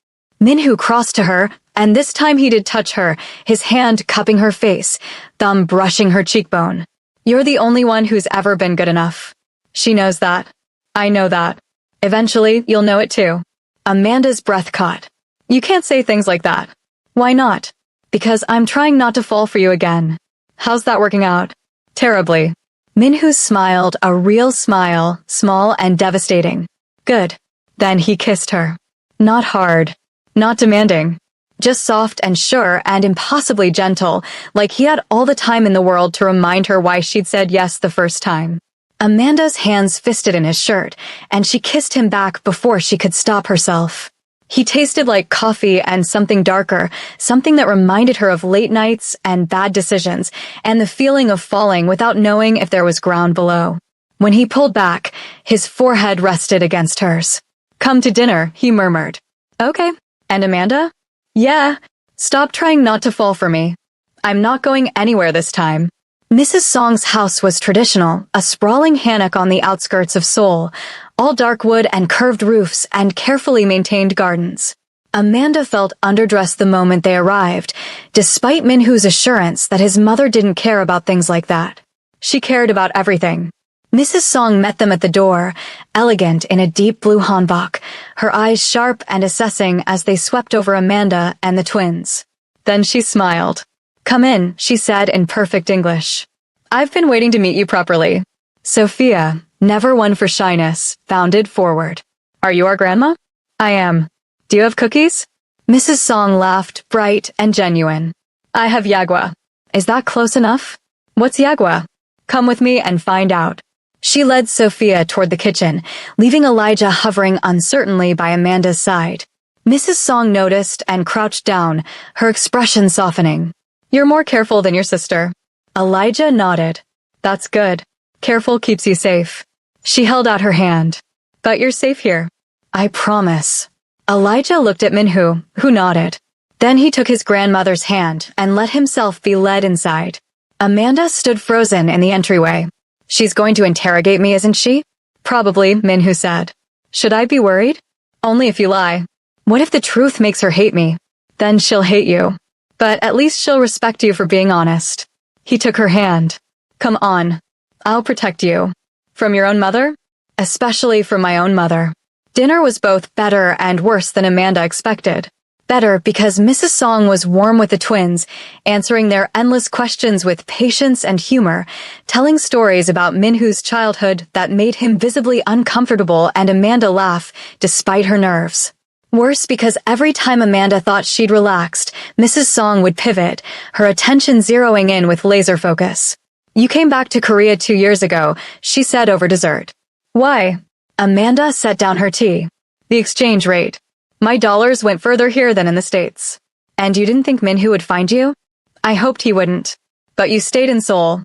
Minhoo crossed to her, and this time he did touch her, his hand cupping her face, thumb brushing her cheekbone. You're the only one who's ever been good enough. She knows that. I know that. Eventually, you'll know it too. Amanda's breath caught. You can't say things like that. Why not? Because I'm trying not to fall for you again. How's that working out? Terribly. Minhoo smiled, a real smile, small and devastating. Good. Then he kissed her. Not hard. Not demanding. Just soft and sure and impossibly gentle, like he had all the time in the world to remind her why she'd said yes the first time. Amanda's hands fisted in his shirt, and she kissed him back before she could stop herself. He tasted like coffee and something darker, something that reminded her of late nights and bad decisions, and the feeling of falling without knowing if there was ground below. When he pulled back, his forehead rested against hers. Come to dinner, he murmured. Okay. And Amanda? Yeah. Stop trying not to fall for me. I'm not going anywhere this time. Mrs. Song's house was traditional, a sprawling hammock on the outskirts of Seoul, all dark wood and curved roofs and carefully maintained gardens. Amanda felt underdressed the moment they arrived, despite Minhoo's assurance that his mother didn't care about things like that. She cared about everything. Mrs. Song met them at the door, elegant in a deep blue hanbok, her eyes sharp and assessing as they swept over Amanda and the twins. Then she smiled. Come in, she said in perfect English. I've been waiting to meet you properly. Sophia, never one for shyness, bounded forward. Are you our grandma? I am. Do you have cookies? Mrs. Song laughed, bright and genuine. I have yagua. Is that close enough? What's yagua? Come with me and find out. She led Sophia toward the kitchen, leaving Elijah hovering uncertainly by Amanda's side. Mrs. Song noticed and crouched down, her expression softening. You're more careful than your sister. Elijah nodded. That's good. Careful keeps you safe. She held out her hand. But you're safe here. I promise. Elijah looked at Minhoo, who nodded. Then he took his grandmother's hand and let himself be led inside. Amanda stood frozen in the entryway. She's going to interrogate me, isn't she? Probably, Minhoo said. Should I be worried? Only if you lie. What if the truth makes her hate me? Then she'll hate you. But at least she'll respect you for being honest. He took her hand. Come on. I'll protect you. From your own mother? Especially from my own mother. Dinner was both better and worse than Amanda expected. Better because Mrs. Song was warm with the twins, answering their endless questions with patience and humor, telling stories about Minhoo's childhood that made him visibly uncomfortable and Amanda laugh despite her nerves. Worse because every time Amanda thought she'd relaxed, Mrs. Song would pivot, her attention zeroing in with laser focus. "You came back to Korea 2 years ago," she said over dessert. "Why?" Amanda set down her tea. "The exchange rate. My dollars went further here than in the States." "And you didn't think Minhoo would find you?" "I hoped he wouldn't. But you stayed in Seoul."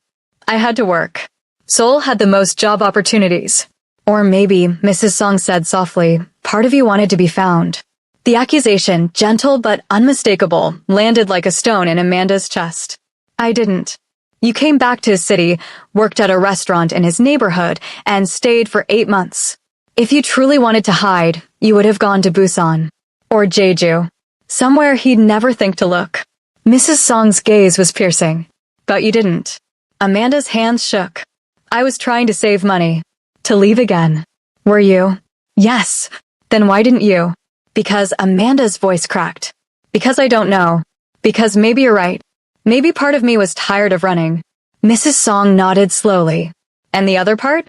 "I had to work. Seoul had the most job opportunities." "Or maybe," Mrs. Song said softly, "part of you wanted to be found." The accusation, gentle but unmistakable, landed like a stone in Amanda's chest. "I didn't. You came back to his city, worked at a restaurant in his neighborhood, and stayed for 8 months. If you truly wanted to hide, you would have gone to Busan. Or Jeju. Somewhere he'd never think to look." Mrs. Song's gaze was piercing. "But you didn't." Amanda's hands shook. "I was trying to save money. To leave again." "Were you?" "Yes." "Then why didn't you?" "Because," Amanda's voice cracked. "Because I don't know. Because maybe you're right. Maybe part of me was tired of running." Mrs. Song nodded slowly. "And the other part?"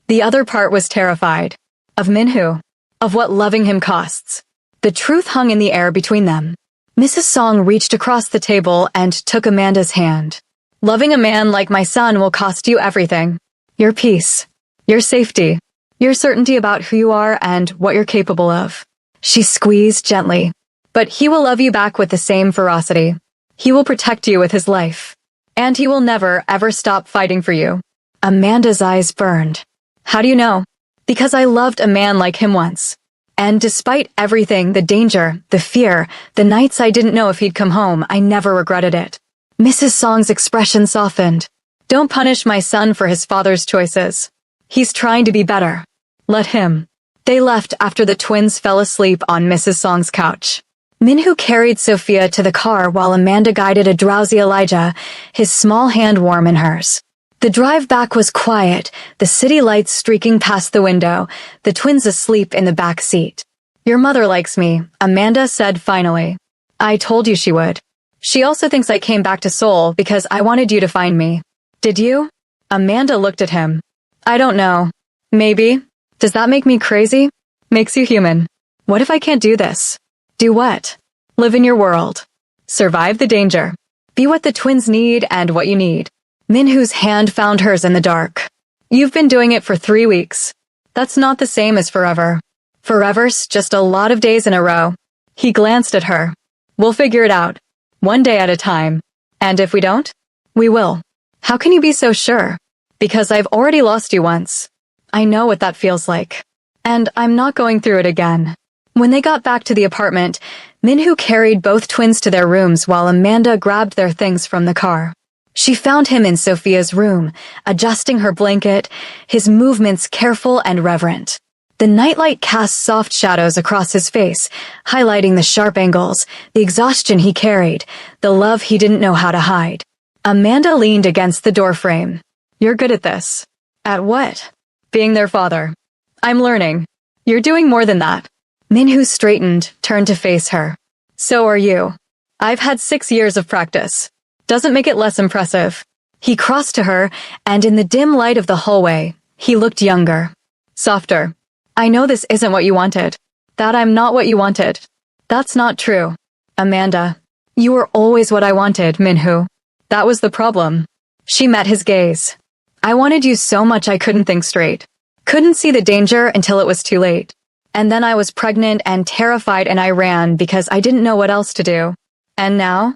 "The other part was terrified. Of Minhoo. Of what loving him costs." The truth hung in the air between them. Mrs. Song reached across the table and took Amanda's hand. "Loving a man like my son will cost you everything. Your peace. Your safety. Your certainty about who you are and what you're capable of." She squeezed gently. "But he will love you back with the same ferocity. He will protect you with his life. And he will never, ever stop fighting for you." Amanda's eyes burned. "How do you know?" "Because I loved a man like him once. And despite everything, the danger, the fear, the nights I didn't know if he'd come home, I never regretted it." Mrs. Song's expression softened. "Don't punish my son for his father's choices. He's trying to be better. Let him." They left after the twins fell asleep on Mrs. Song's couch. Minhoo carried Sophia to the car while Amanda guided a drowsy Elijah, his small hand warm in hers. The drive back was quiet, the city lights streaking past the window, the twins asleep in the back seat. "Your mother likes me," Amanda said finally. "I told you she would. She also thinks I came back to Seoul because I wanted you to find me." "Did you?" Amanda looked at him. "I don't know. Maybe. Does that make me crazy?" "Makes you human." "What if I can't do this?" "Do what?" "Live in your world. Survive the danger. Be what the twins need and what you need." Minhoo's hand found hers in the dark. "You've been doing it for 3 weeks. That's not the same as forever. Forever's just a lot of days in a row." He glanced at her. "We'll figure it out. One day at a time. And if we don't, we will." "How can you be so sure?" "Because I've already lost you once. I know what that feels like. And I'm not going through it again." When they got back to the apartment, Minhoo carried both twins to their rooms while Amanda grabbed their things from the car. She found him in Sophia's room, adjusting her blanket, his movements careful and reverent. The nightlight cast soft shadows across his face, highlighting the sharp angles, the exhaustion he carried, the love he didn't know how to hide. Amanda leaned against the doorframe. "You're good at this." "At what?" "Being their father." "I'm learning. You're doing more than that." Minhoo straightened, turned to face her. "So are you. I've had 6 years of practice. Doesn't make it less impressive." He crossed to her, and in the dim light of the hallway, he looked younger. Softer. "I know this isn't what you wanted. That I'm not what you wanted." "That's not true." "Amanda, you were always what I wanted, Minhoo. That was the problem." She met his gaze. "I wanted you so much I couldn't think straight. Couldn't see the danger until it was too late. And then I was pregnant and terrified and I ran because I didn't know what else to do. And now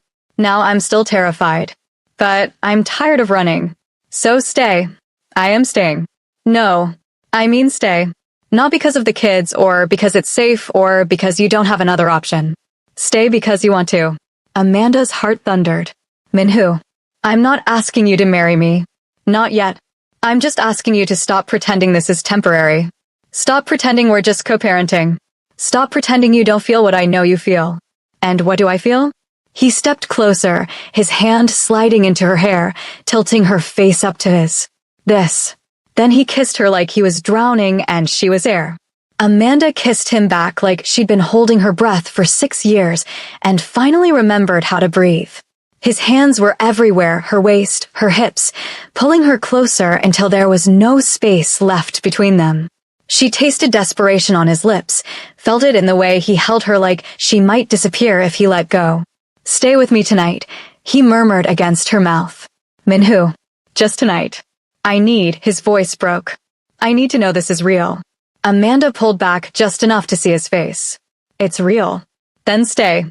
I'm still terrified. But I'm tired of running. So stay." "I am staying." "No, I mean stay. Not because of the kids or because it's safe or because you don't have another option. Stay because you want to." Amanda's heart thundered. "Minhoo, I'm not asking you to marry me. Not yet. I'm just asking you to stop pretending this is temporary. Stop pretending we're just co-parenting. Stop pretending you don't feel what I know you feel." "And what do I feel?" He stepped closer, his hand sliding into her hair, tilting her face up to his. "This." Then he kissed her like he was drowning and she was air. Amanda kissed him back like she'd been holding her breath for 6 years and finally remembered how to breathe. His hands were everywhere, her waist, her hips, pulling her closer until there was no space left between them. She tasted desperation on his lips, felt it in the way he held her like she might disappear if he let go. "Stay with me tonight," he murmured against her mouth. "Minhu, just tonight. His voice broke. "I need to know this is real." Amanda pulled back just enough to see his face. "It's real. Then stay."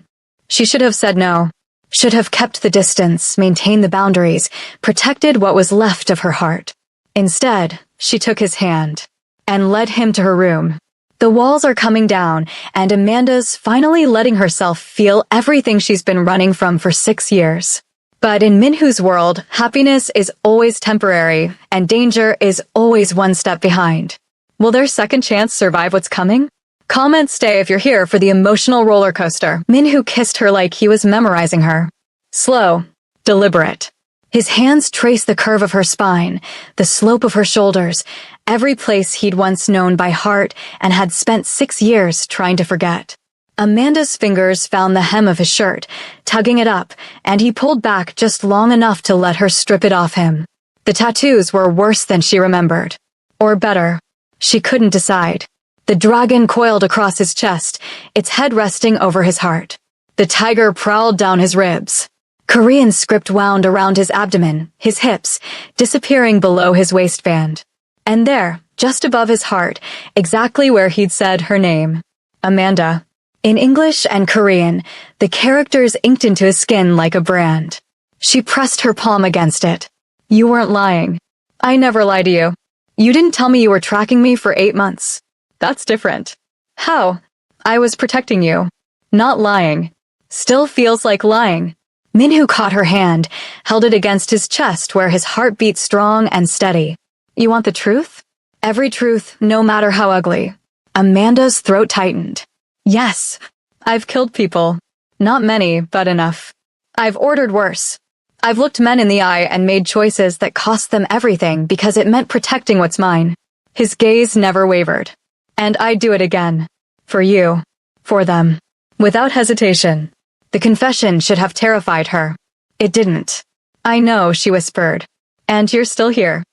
She should have said no. Should have kept the distance, maintained the boundaries, protected what was left of her heart. Instead, she took his hand and led him to her room. The walls are coming down, and Amanda's finally letting herself feel everything she's been running from for 6 years. But in Minhu's world, happiness is always temporary, and danger is always one step behind. Will their second chance survive what's coming? Comment stay if you're here for the emotional roller coaster. Minhu kissed her like he was memorizing her. Slow, deliberate. His hands traced the curve of her spine, the slope of her shoulders, every place he'd once known by heart and had spent 6 years trying to forget. Amanda's fingers found the hem of his shirt, tugging it up, and he pulled back just long enough to let her strip it off him. The tattoos were worse than she remembered. Or better. She couldn't decide. The dragon coiled across his chest, its head resting over his heart. The tiger prowled down his ribs. Korean script wound around his abdomen, his hips, disappearing below his waistband. And there, just above his heart, exactly where he'd said her name. Amanda. In English and Korean, the characters inked into his skin like a brand. She pressed her palm against it. "You weren't lying. I never lie to you. You didn't tell me you were tracking me for 8 months. That's different." "How?" "I was protecting you. Not lying." "Still feels like lying." Minhu caught her hand, held it against his chest where his heart beat strong and steady. "You want the truth?" "Every truth, no matter how ugly." Amanda's throat tightened. "Yes. I've killed people. Not many, but enough. I've ordered worse. I've looked men in the eye and made choices that cost them everything because it meant protecting what's mine." His gaze never wavered. "And I'd do it again. For you. For them." Without hesitation. The confession should have terrified her. It didn't. "I know," she whispered. "And you're still here."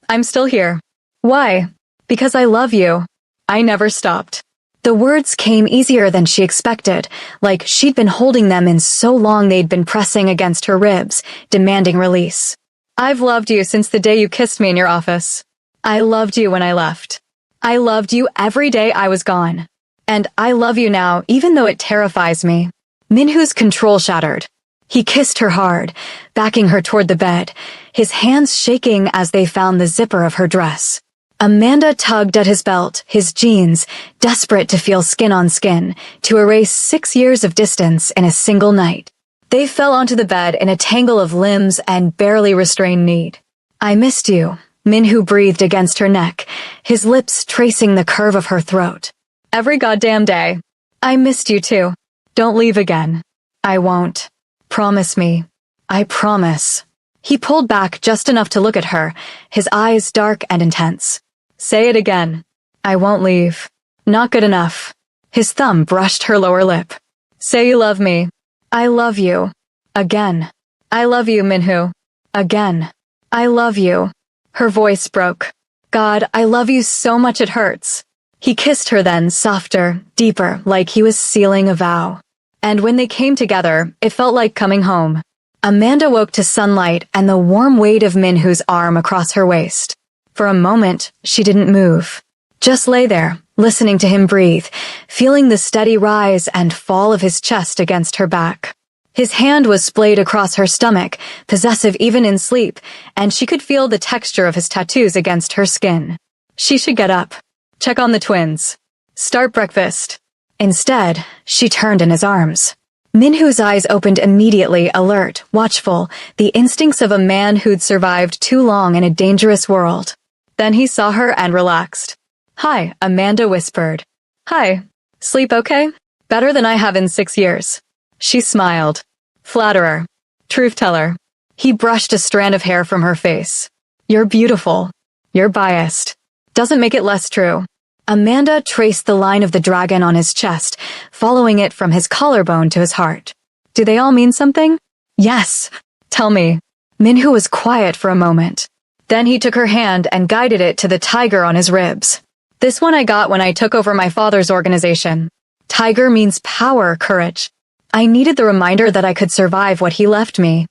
"I'm still here." "Why?" "Because I love you." I never stopped. The words came easier than she expected, like she'd been holding them in so long they'd been pressing against her ribs, demanding release. "I've loved you since the day you kissed me in your office. I loved you when I left. I loved you every day I was gone. And I love you now, even though it terrifies me." Minhu's control shattered. He kissed her hard, backing her toward the bed, his hands shaking as they found the zipper of her dress. Amanda tugged at his belt, his jeans, desperate to feel skin on skin, to erase 6 years of distance in a single night. They fell onto the bed in a tangle of limbs and barely restrained need. "I missed you," Minhu breathed against her neck, his lips tracing the curve of her throat. "Every goddamn day. I missed you too. Don't leave again." "I won't. Promise me." "I promise." He pulled back just enough to look at her, his eyes dark and intense. "Say it again." "I won't leave." "Not good enough." His thumb brushed her lower lip. "Say you love me." "I love you." Again. "I love you, Minhu." Again. "I love you." Her voice broke. "God, I love you so much it hurts." He kissed her then, softer, deeper, like he was sealing a vow. And when they came together, it felt like coming home. Amanda woke to sunlight and the warm weight of Minhu's arm across her waist. For a moment, she didn't move. Just lay there, listening to him breathe, feeling the steady rise and fall of his chest against her back. His hand was splayed across her stomach, possessive even in sleep, and she could feel the texture of his tattoos against her skin. She should get up. Check on the twins. Start breakfast. Instead, she turned in his arms. Minhu's eyes opened immediately, alert, watchful, the instincts of a man who'd survived too long in a dangerous world. Then he saw her and relaxed. "Hi," Amanda whispered. "Hi. Sleep okay?" "Better than I have in 6 years." She smiled. Flatterer. Truth teller. He brushed a strand of hair from her face. "You're beautiful. You're biased. Doesn't make it less true." Amanda traced the line of the dragon on his chest, following it from his collarbone to his heart. Do they all mean something? Yes. Tell me. Minhu was quiet for a moment. Then he took her hand and guided it to the tiger on his ribs. This one I got when I took over my father's organization. Tiger means power, courage. I needed the reminder that I could survive what he left me.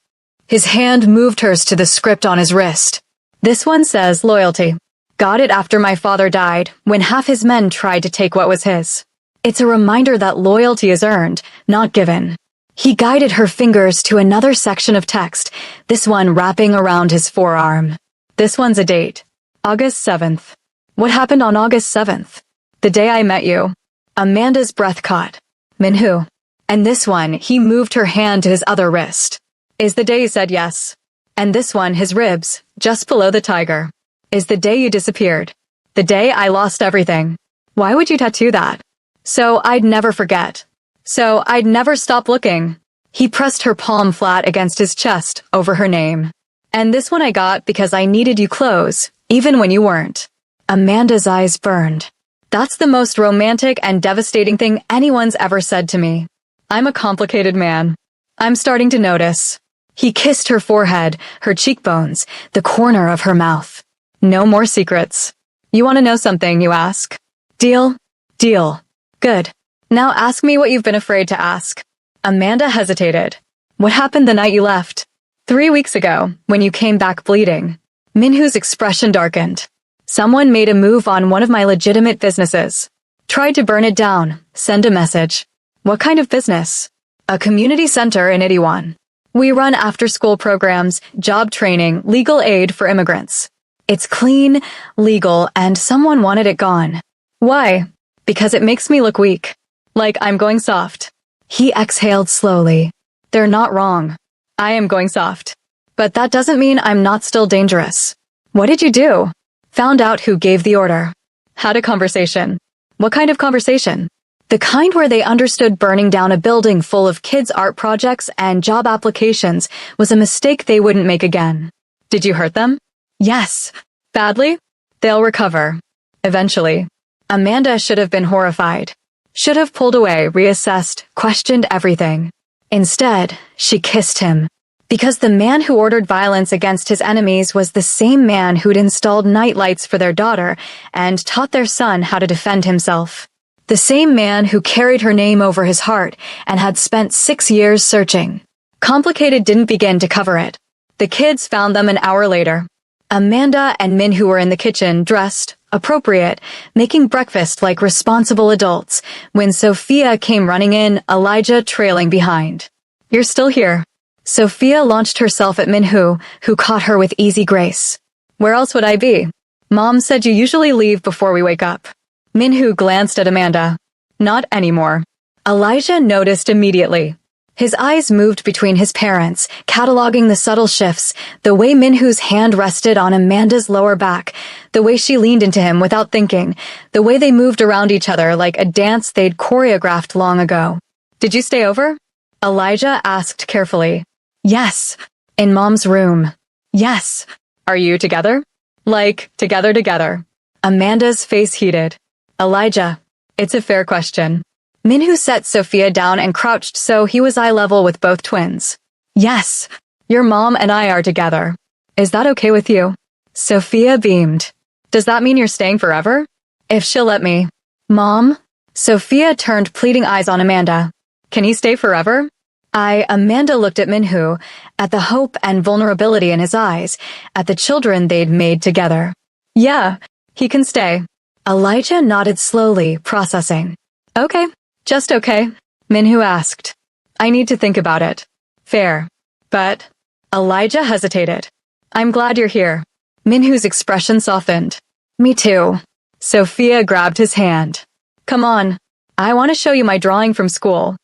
His hand moved hers to the script on his wrist. This one says loyalty. Got it after my father died, when half his men tried to take what was his. It's a reminder that loyalty is earned, not given. He guided her fingers to another section of text, this one wrapping around his forearm. This one's a date. August 7th. What happened on August 7th? The day I met you. Amanda's breath caught. Minhu. And this one, he moved her hand to his other wrist. Is the day you said yes. And this one, his ribs, just below the tiger. Is the day you disappeared. The day I lost everything. Why would you tattoo that? So I'd never forget. So I'd never stop looking. He pressed her palm flat against his chest over her name. And this one I got because I needed you close, even when you weren't. Amanda's eyes burned. That's the most romantic and devastating thing anyone's ever said to me. I'm a complicated man. I'm starting to notice. He kissed her forehead, her cheekbones, the corner of her mouth. No more secrets. You want to know something, you ask? Deal? Deal. Good. Now ask me what you've been afraid to ask. Amanda hesitated. What happened the night you left? 3 weeks ago, when you came back bleeding. Minhu's expression darkened. Someone made a move on one of my legitimate businesses. Tried to burn it down, send a message. What kind of business? A community center in Itaewon. We run after-school programs, job training, legal aid for immigrants. It's clean, legal, and someone wanted it gone. Why? Because it makes me look weak. Like I'm going soft. He exhaled slowly. They're not wrong. I am going soft. But that doesn't mean I'm not still dangerous. What did you do? Found out who gave the order. Had a conversation. What kind of conversation? The kind where they understood burning down a building full of kids' art projects and job applications was a mistake they wouldn't make again. Did you hurt them? Yes. Badly? They'll recover. Eventually. Amanda should have been horrified. Should have pulled away, reassessed, questioned everything. Instead, she kissed him. Because the man who ordered violence against his enemies was the same man who'd installed nightlights for their daughter and taught their son how to defend himself. The same man who carried her name over his heart and had spent 6 years searching. Complicated didn't begin to cover it. The kids found them an hour later. Amanda and Minhu were in the kitchen, dressed, appropriate, making breakfast like responsible adults, when Sophia came running in, Elijah trailing behind. You're still here. Sophia launched herself at Minhu, who caught her with easy grace. Where else would I be? Mom said you usually leave before we wake up. Minhu glanced at Amanda. Not anymore. Elijah noticed immediately. His eyes moved between his parents, cataloging the subtle shifts, the way Minhu's hand rested on Amanda's lower back, the way she leaned into him without thinking, the way they moved around each other like a dance they'd choreographed long ago. Did you stay over? Elijah asked carefully. Yes. In Mom's room. Yes. Are you together? Like, together. Amanda's face heated. Elijah, it's a fair question. Minhu set Sophia down and crouched so he was eye level with both twins. Yes, your mom and I are together. Is that okay with you? Sophia beamed. Does that mean you're staying forever? If she'll let me. Mom? Sophia turned pleading eyes on Amanda. Can he stay forever? Amanda looked at Minhu, at the hope and vulnerability in his eyes, at the children they'd made together. Yeah, he can stay. Elijah nodded slowly, processing. Okay. Just okay, Minhu asked. I need to think about it. Fair. But Elijah hesitated. I'm glad you're here. Minhu's expression softened. Me too. Sophia grabbed his hand. Come on. I want to show you my drawing from school.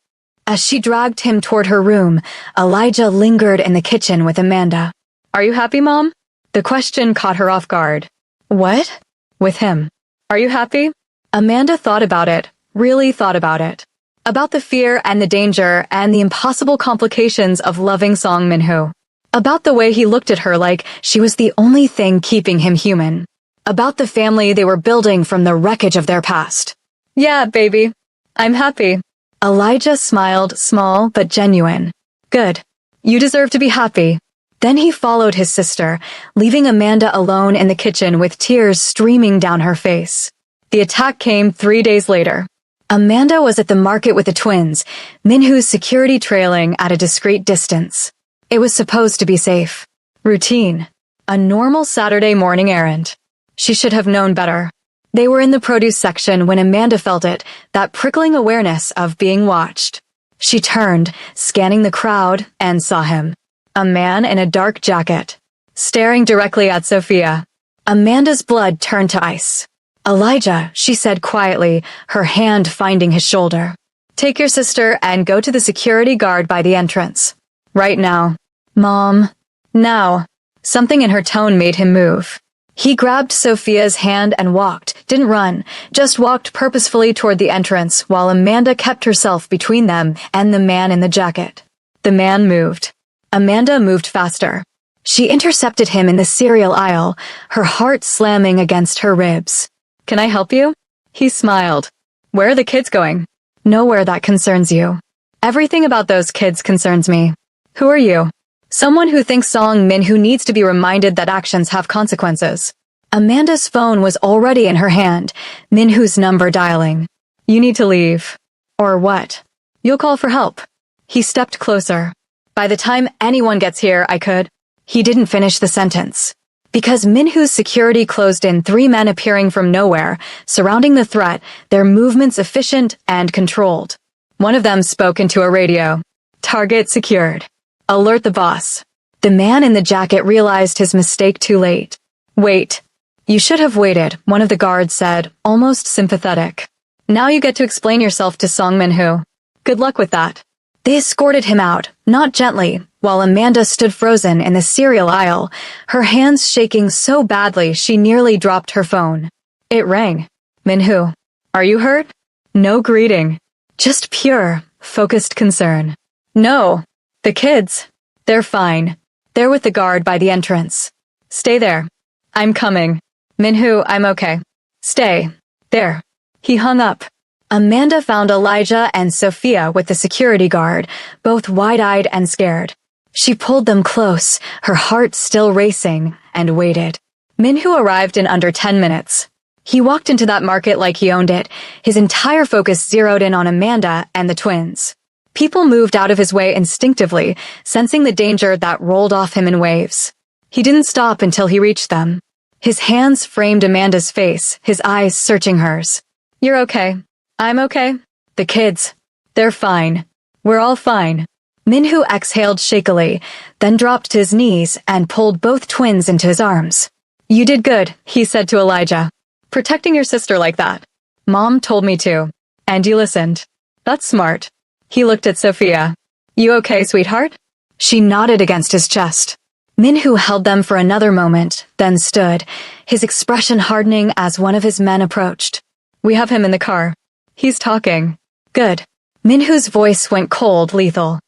As she dragged him toward her room, Elijah lingered in the kitchen with Amanda. Are you happy, Mom? The question caught her off guard. What? With him. Are you happy? Amanda thought about it. Really thought about it. About the fear and the danger and the impossible complications of loving Song Minhu. About the way he looked at her like she was the only thing keeping him human. about the family they were building from the wreckage of their past. Yeah, baby. I'm happy. Elijah smiled, small but genuine. Good. You deserve to be happy. Then he followed his sister, leaving Amanda alone in the kitchen with tears streaming down her face. The attack came 3 days later. Amanda was at the market with the twins, Minhu's security trailing at a discreet distance. It was supposed to be safe. Routine. A normal Saturday morning errand. She should have known better. They were in the produce section when Amanda felt it, that prickling awareness of being watched. She turned, scanning the crowd, and saw him. A man in a dark jacket, staring directly at Sophia. Amanda's blood turned to ice. Elijah, she said quietly, her hand finding his shoulder. Take your sister and go to the security guard by the entrance. Right now. Mom. Now. Something in her tone made him move. He grabbed Sophia's hand and walked, didn't run, just walked purposefully toward the entrance while Amanda kept herself between them and the man in the jacket. The man moved. Amanda moved faster. She intercepted him in the cereal aisle, her heart slamming against her ribs. Can I help you? He smiled. Where are the kids going? Nowhere that concerns you. Everything about those kids concerns me. Who are you? Someone who thinks Song Min-who needs to be reminded that actions have consequences. Amanda's phone was already in her hand, Min-who's number dialing. You need to leave. Or what? You'll call for help. He stepped closer. By the time anyone gets here, I could. He didn't finish the sentence. Because Min-who's security closed in 3 men appearing from nowhere, surrounding the threat, their movements efficient and controlled. One of them spoke into a radio. Target secured. Alert the boss. The man in the jacket realized his mistake too late. Wait. You should have waited, one of the guards said, almost sympathetic. Now you get to explain yourself to Song Min-who. Good luck with that. They escorted him out, not gently, while Amanda stood frozen in the cereal aisle, her hands shaking so badly she nearly dropped her phone. It rang. Min-who. Are you hurt? No greeting. Just pure, focused concern. No. The kids. They're fine. They're with the guard by the entrance. Stay there. I'm coming. Min-who, I'm okay. Stay. There. He hung up. Amanda found Elijah and Sophia with the security guard, both wide-eyed and scared. She pulled them close, her heart still racing, and waited. Min-who arrived in under 10 minutes. He walked into that market like he owned it, his entire focus zeroed in on Amanda and the twins. People moved out of his way instinctively, sensing the danger that rolled off him in waves. He didn't stop until he reached them. His hands framed Amanda's face, his eyes searching hers. You're okay. I'm okay. The kids. They're fine. We're all fine. Min-who exhaled shakily, then dropped to his knees and pulled both twins into his arms. You did good, he said to Elijah. Protecting your sister like that. Mom told me to. And you listened. That's smart. He looked at Sophia. You okay, sweetheart? She nodded against his chest. Min-who held them for another moment, then stood, his expression hardening as one of his men approached. We have him in the car. He's talking. Good. Min-who's voice went cold, lethal.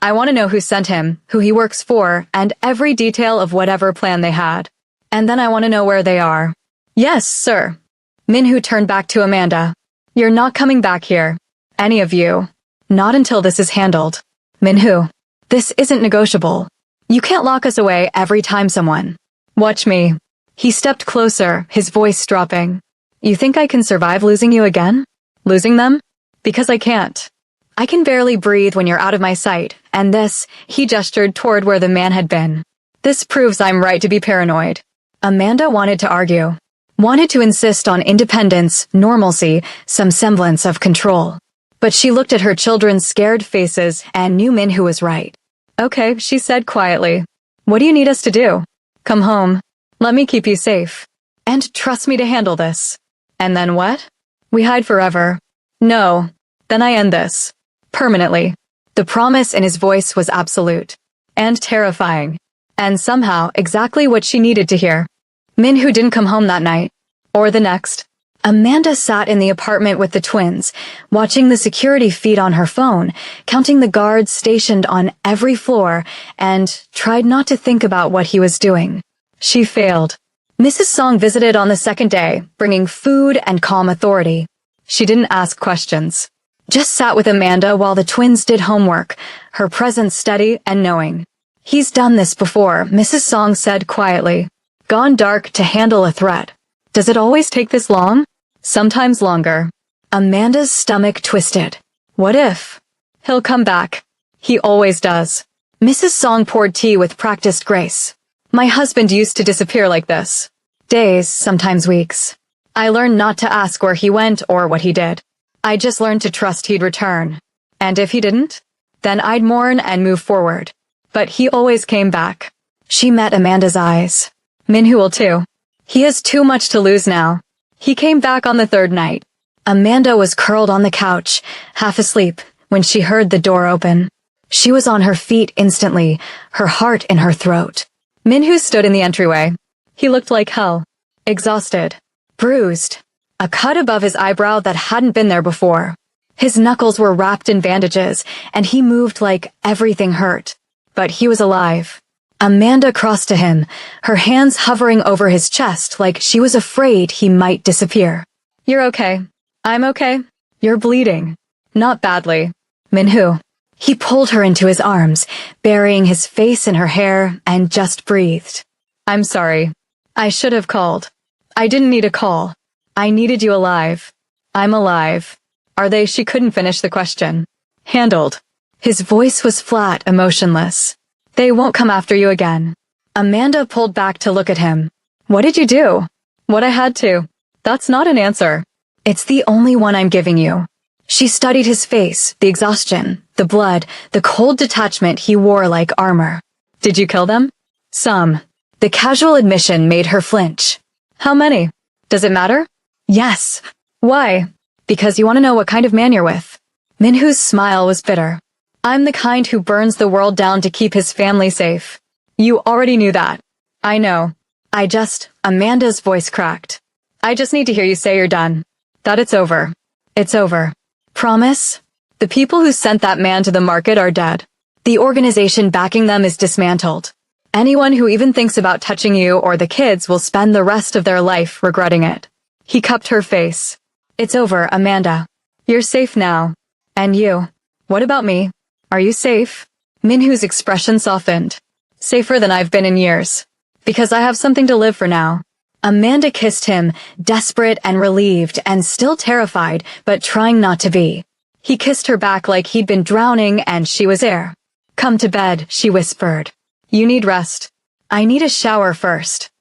I want to know who sent him, who he works for, and every detail of whatever plan they had. And then I want to know where they are. Yes, sir. Min-who turned back to Amanda. You're not coming back here. Any of you. Not until this is handled. Min-who. This isn't negotiable. You can't lock us away every time someone. Watch me. He stepped closer, his voice dropping. You think I can survive losing you again? Losing them? Because I can't. I can barely breathe when you're out of my sight, and this, he gestured toward where the man had been. This proves I'm right to be paranoid. Amanda wanted to argue. Wanted to insist on independence, normalcy, some semblance of control. But she looked at her children's scared faces and knew Min-who was right. Okay, she said quietly. What do you need us to do? Come home. Let me keep you safe. And trust me to handle this. And then what? We hide forever. No. Then I end this. Permanently. The promise in his voice was absolute. And terrifying. And somehow exactly what she needed to hear. Min-who didn't come home that night. Or the next. Amanda sat in the apartment with the twins, watching the security feed on her phone, counting the guards stationed on every floor, and tried not to think about what he was doing. She failed. Mrs. Song visited on the second day, bringing food and calm authority. She didn't ask questions. Just sat with Amanda while the twins did homework, her presence steady and knowing. He's done this before, Mrs. Song said quietly. Gone dark to handle a threat. Does it always take this long? Sometimes longer. Amanda's stomach twisted. What if? He'll come back. He always does. Mrs. Song poured tea with practiced grace. My husband used to disappear like this. Days, sometimes weeks. I learned not to ask where he went or what he did. I just learned to trust he'd return. And if he didn't, then I'd mourn and move forward. But he always came back. She met Amanda's eyes. Minhoo will too. He has too much to lose now. He came back on the third night. Amanda was curled on the couch, half asleep, when she heard the door open. She was on her feet instantly, her heart in her throat. Minhoo stood in the entryway. He looked like hell. Exhausted. Bruised. A cut above his eyebrow that hadn't been there before. His knuckles were wrapped in bandages, and he moved like everything hurt. But he was alive. Amanda crossed to him, her hands hovering over his chest like she was afraid he might disappear. You're okay. I'm okay. You're bleeding. Not badly. Minhoo. He pulled her into his arms, burying his face in her hair, and just breathed. I'm sorry. I should have called. I didn't need a call. I needed you alive. I'm alive. Are they? She couldn't finish the question. Handled. His voice was flat, emotionless. They won't come after you again. Amanda pulled back to look at him. What did you do? What I had to. That's not an answer. It's the only one I'm giving you. She studied his face, the exhaustion, the blood, the cold detachment he wore like armor. Did you kill them? Some. The casual admission made her flinch. How many? Does it matter? Yes. Why? Because you want to know what kind of man you're with. Minhoo's smile was bitter. I'm the kind who burns the world down to keep his family safe. You already knew that. I know. Amanda's voice cracked. I just need to hear you say you're done. That it's over. It's over. Promise? The people who sent that man to the market are dead. The organization backing them is dismantled. Anyone who even thinks about touching you or the kids will spend the rest of their life regretting it. He cupped her face. It's over, Amanda. You're safe now. And you. What about me? Are you safe? Minhoo's expression softened. Safer than I've been in years. Because I have something to live for now. Amanda kissed him, desperate and relieved and still terrified, but trying not to be. He kissed her back like he'd been drowning and she was air. Come to bed, she whispered. You need rest. I need a shower first.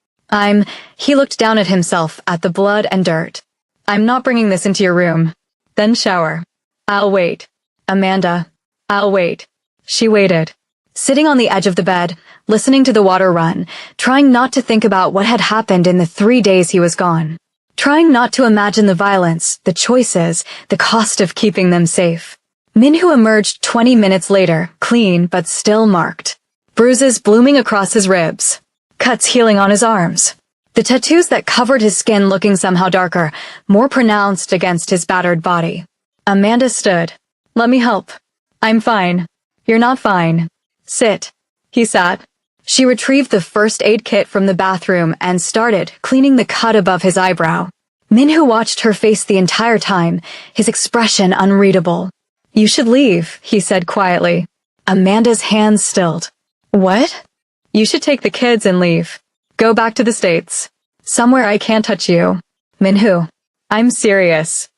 He looked down at himself, at the blood and dirt. I'm not bringing this into your room. Then shower. I'll wait. Amanda. I'll wait. She waited. Sitting on the edge of the bed, listening to the water run, trying not to think about what had happened in the 3 days he was gone. Trying not to imagine the violence, the choices, the cost of keeping them safe. Minhoo emerged 20 minutes later, clean but still marked. Bruises blooming across his ribs. Cuts healing on his arms. The tattoos that covered his skin looking somehow darker, more pronounced against his battered body. Amanda stood. Let me help. I'm fine. You're not fine. Sit. He sat. She retrieved the first aid kit from the bathroom and started cleaning the cut above his eyebrow. Minhoo watched her face the entire time, his expression unreadable. You should leave, he said quietly. Amanda's hands stilled. What? You should take the kids and leave. Go back to the States. Somewhere I can't touch you. Minhoo. I'm serious.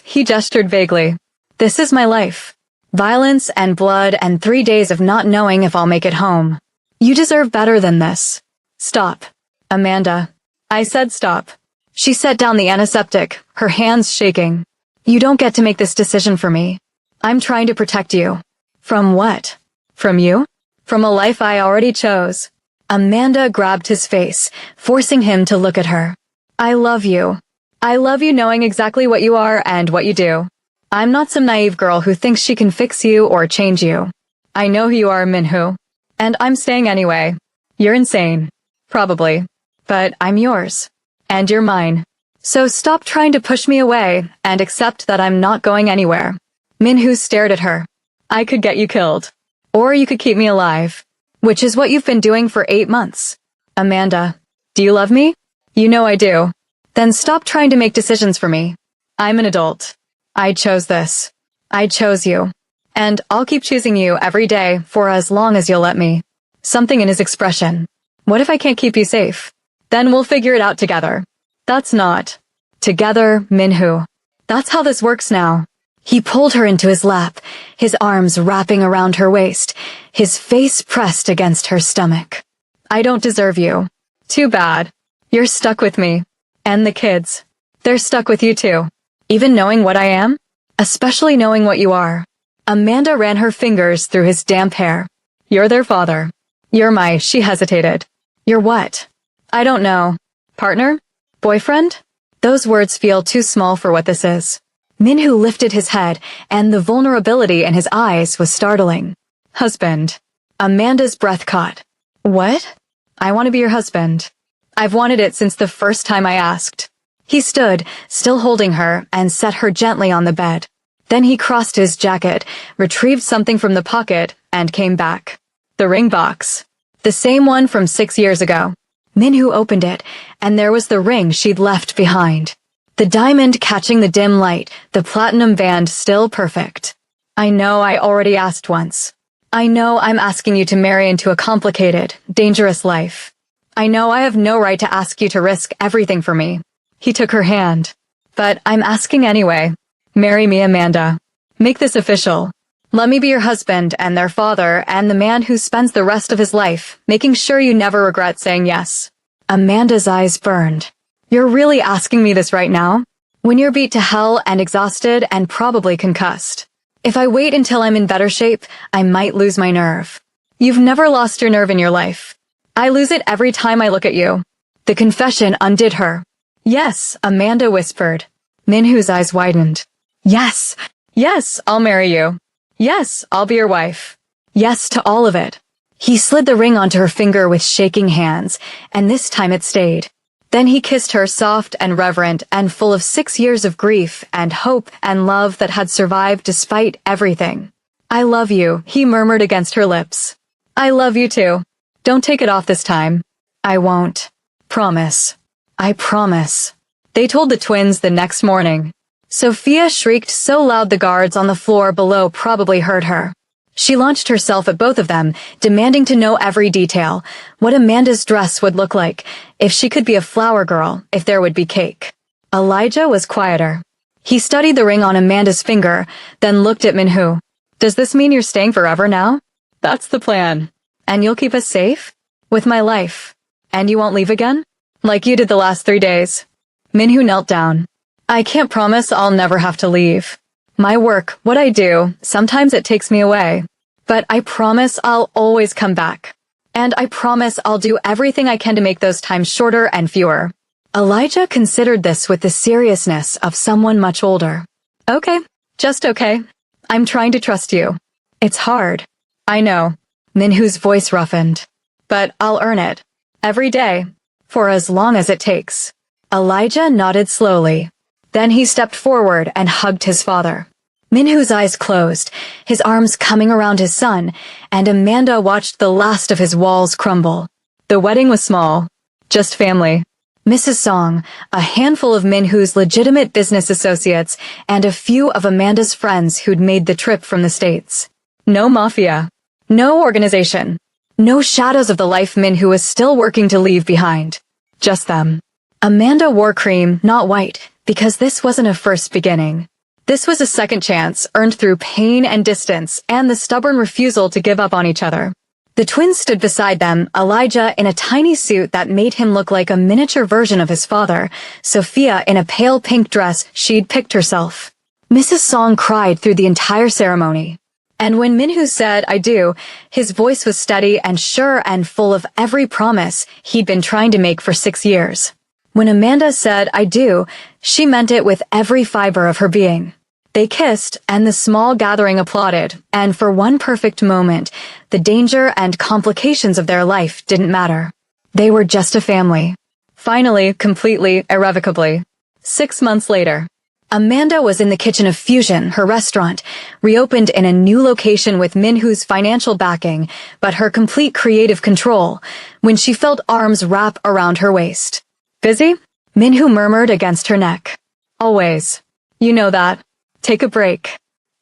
He gestured vaguely. This is my life. Violence and blood and 3 days of not knowing if I'll make it home. You deserve better than this. Stop. Amanda. I said stop. She set down the antiseptic, her hands shaking. You don't get to make this decision for me. I'm trying to protect you. From what? From you? From a life I already chose. Amanda grabbed his face, forcing him to look at her. I love you. I love you knowing exactly what you are and what you do. I'm not some naive girl who thinks she can fix you or change you. I know who you are, Minhoo. And I'm staying anyway. You're insane. Probably. But I'm yours. And you're mine. So stop trying to push me away and accept that I'm not going anywhere. Minhoo stared at her. I could get you killed. Or you could keep me alive. Which is what you've been doing for 8 months. Amanda. Do you love me? You know I do. Then stop trying to make decisions for me. I'm an adult. I chose this. I chose you. And I'll keep choosing you every day for as long as you'll let me. Something in his expression. What if I can't keep you safe? Then we'll figure it out together. That's not. Together, Minhu. That's how this works now. He pulled her into his lap, his arms wrapping around her waist, his face pressed against her stomach. I don't deserve you. Too bad. You're stuck with me. And the kids. They're stuck with you too. Even knowing what I am? Especially knowing what you are. Amanda ran her fingers through his damp hair. You're their father. You're my, she hesitated. You're what? I don't know. Partner? Boyfriend? Those words feel too small for what this is. Minhu lifted his head, and the vulnerability in his eyes was startling. Husband. Amanda's breath caught. What? I want to be your husband. I've wanted it since the first time I asked. He stood, still holding her, and set her gently on the bed. Then he crossed his jacket, retrieved something from the pocket, and came back. The ring box. The same one from 6 years ago. Minhu opened it, and there was the ring she'd left behind. The diamond catching the dim light, the platinum band still perfect. I know I already asked once. I know I'm asking you to marry into a complicated, dangerous life. I know I have no right to ask you to risk everything for me. He took her hand. But I'm asking anyway. Marry me, Amanda. Make this official. Let me be your husband and their father and the man who spends the rest of his life making sure you never regret saying yes. Amanda's eyes burned. You're really asking me this right now? When you're beat to hell and exhausted and probably concussed. If I wait until I'm in better shape, I might lose my nerve. You've never lost your nerve in your life. I lose it every time I look at you. The confession undid her. Yes, Amanda whispered. Minhu's eyes widened. Yes, yes, I'll marry you. Yes, I'll be your wife. Yes to all of it. He slid the ring onto her finger with shaking hands, and this time it stayed. Then he kissed her soft and reverent and full of 6 years of grief and hope and love that had survived despite everything. I love you, he murmured against her lips. I love you too. Don't take it off this time. I won't. Promise. I promise. They told the twins the next morning. Sophia shrieked so loud the guards on the floor below probably heard her. She launched herself at both of them, demanding to know every detail, what Amanda's dress would look like, if she could be a flower girl, if there would be cake. Elijah was quieter. He studied the ring on Amanda's finger, then looked at Minhu. Does this mean you're staying forever now? That's the plan. And you'll keep us safe? With my life. And you won't leave again? Like you did the last 3 days. Minhu knelt down. I can't promise I'll never have to leave. My work, what I do, sometimes it takes me away. But I promise I'll always come back. And I promise I'll do everything I can to make those times shorter and fewer. Elijah considered this with the seriousness of someone much older. Okay, just okay. I'm trying to trust you. It's hard. I know. Minhu's voice roughened. But I'll earn it. Every day. For as long as it takes. Elijah nodded slowly. Then he stepped forward and hugged his father. Minhu's eyes closed, his arms coming around his son, and Amanda watched the last of his walls crumble. The wedding was small. Just family. Mrs. Song, a handful of Minhu's legitimate business associates, and a few of Amanda's friends who'd made the trip from the States. No Mafia. No organization. No shadows of the life Minhu was still working to leave behind. Just them. Amanda wore cream, not white, because this wasn't a first beginning. This was a second chance, earned through pain and distance, and the stubborn refusal to give up on each other. The twins stood beside them, Elijah in a tiny suit that made him look like a miniature version of his father, Sophia in a pale pink dress she'd picked herself. Mrs. Song cried through the entire ceremony. And when Minhu said, I do, his voice was steady and sure and full of every promise he'd been trying to make for 6 years. When Amanda said, I do, she meant it with every fiber of her being. They kissed, and the small gathering applauded, and for one perfect moment, the danger and complications of their life didn't matter. They were just a family. Finally, completely, irrevocably. 6 months later. Amanda was in the kitchen of Fusion, her restaurant, reopened in a new location with Minhu's financial backing, but her complete creative control, when she felt arms wrap around her waist. Busy? Minhu murmured against her neck. Always. You know that. Take a break.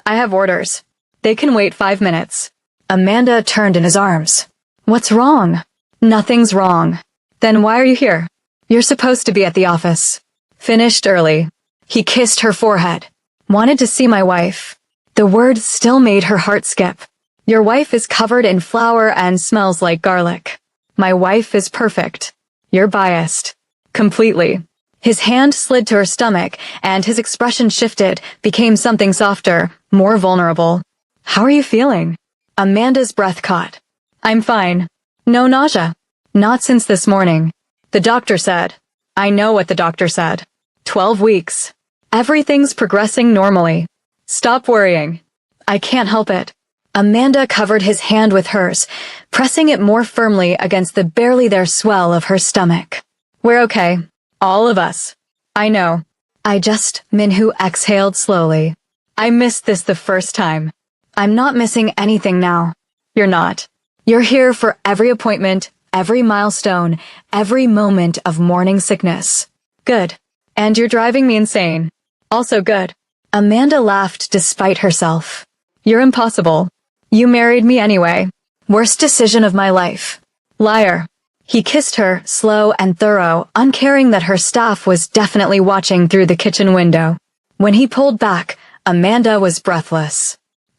I have orders. They can wait 5 minutes. Amanda turned in his arms. What's wrong? Nothing's wrong. Then why are you here? You're supposed to be at the office. Finished early. He kissed her forehead. Wanted to see my wife. The word still made her heart skip. Your wife is covered in flour and smells like garlic. My wife is perfect. You're biased. Completely. His hand slid to her stomach, and his expression shifted, became something softer, more vulnerable. How are you feeling? Amanda's breath caught. I'm fine. No nausea. Not since this morning. The doctor said. I know what the doctor said. 12 weeks. Everything's progressing normally. Stop worrying. I can't help it. Amanda covered his hand with hers, pressing it more firmly against the barely there swell of her stomach. We're okay. All of us. I know. Minhu exhaled slowly. I missed this the first time. I'm not missing anything now. You're not. You're here for every appointment, every milestone, every moment of morning sickness. Good. And you're driving me insane. Also good. Amanda laughed despite herself. You're impossible. You married me anyway. Worst decision of my life. Liar. He kissed her, slow and thorough, uncaring that her staff was definitely watching through the kitchen window. When he pulled back, Amanda was breathless.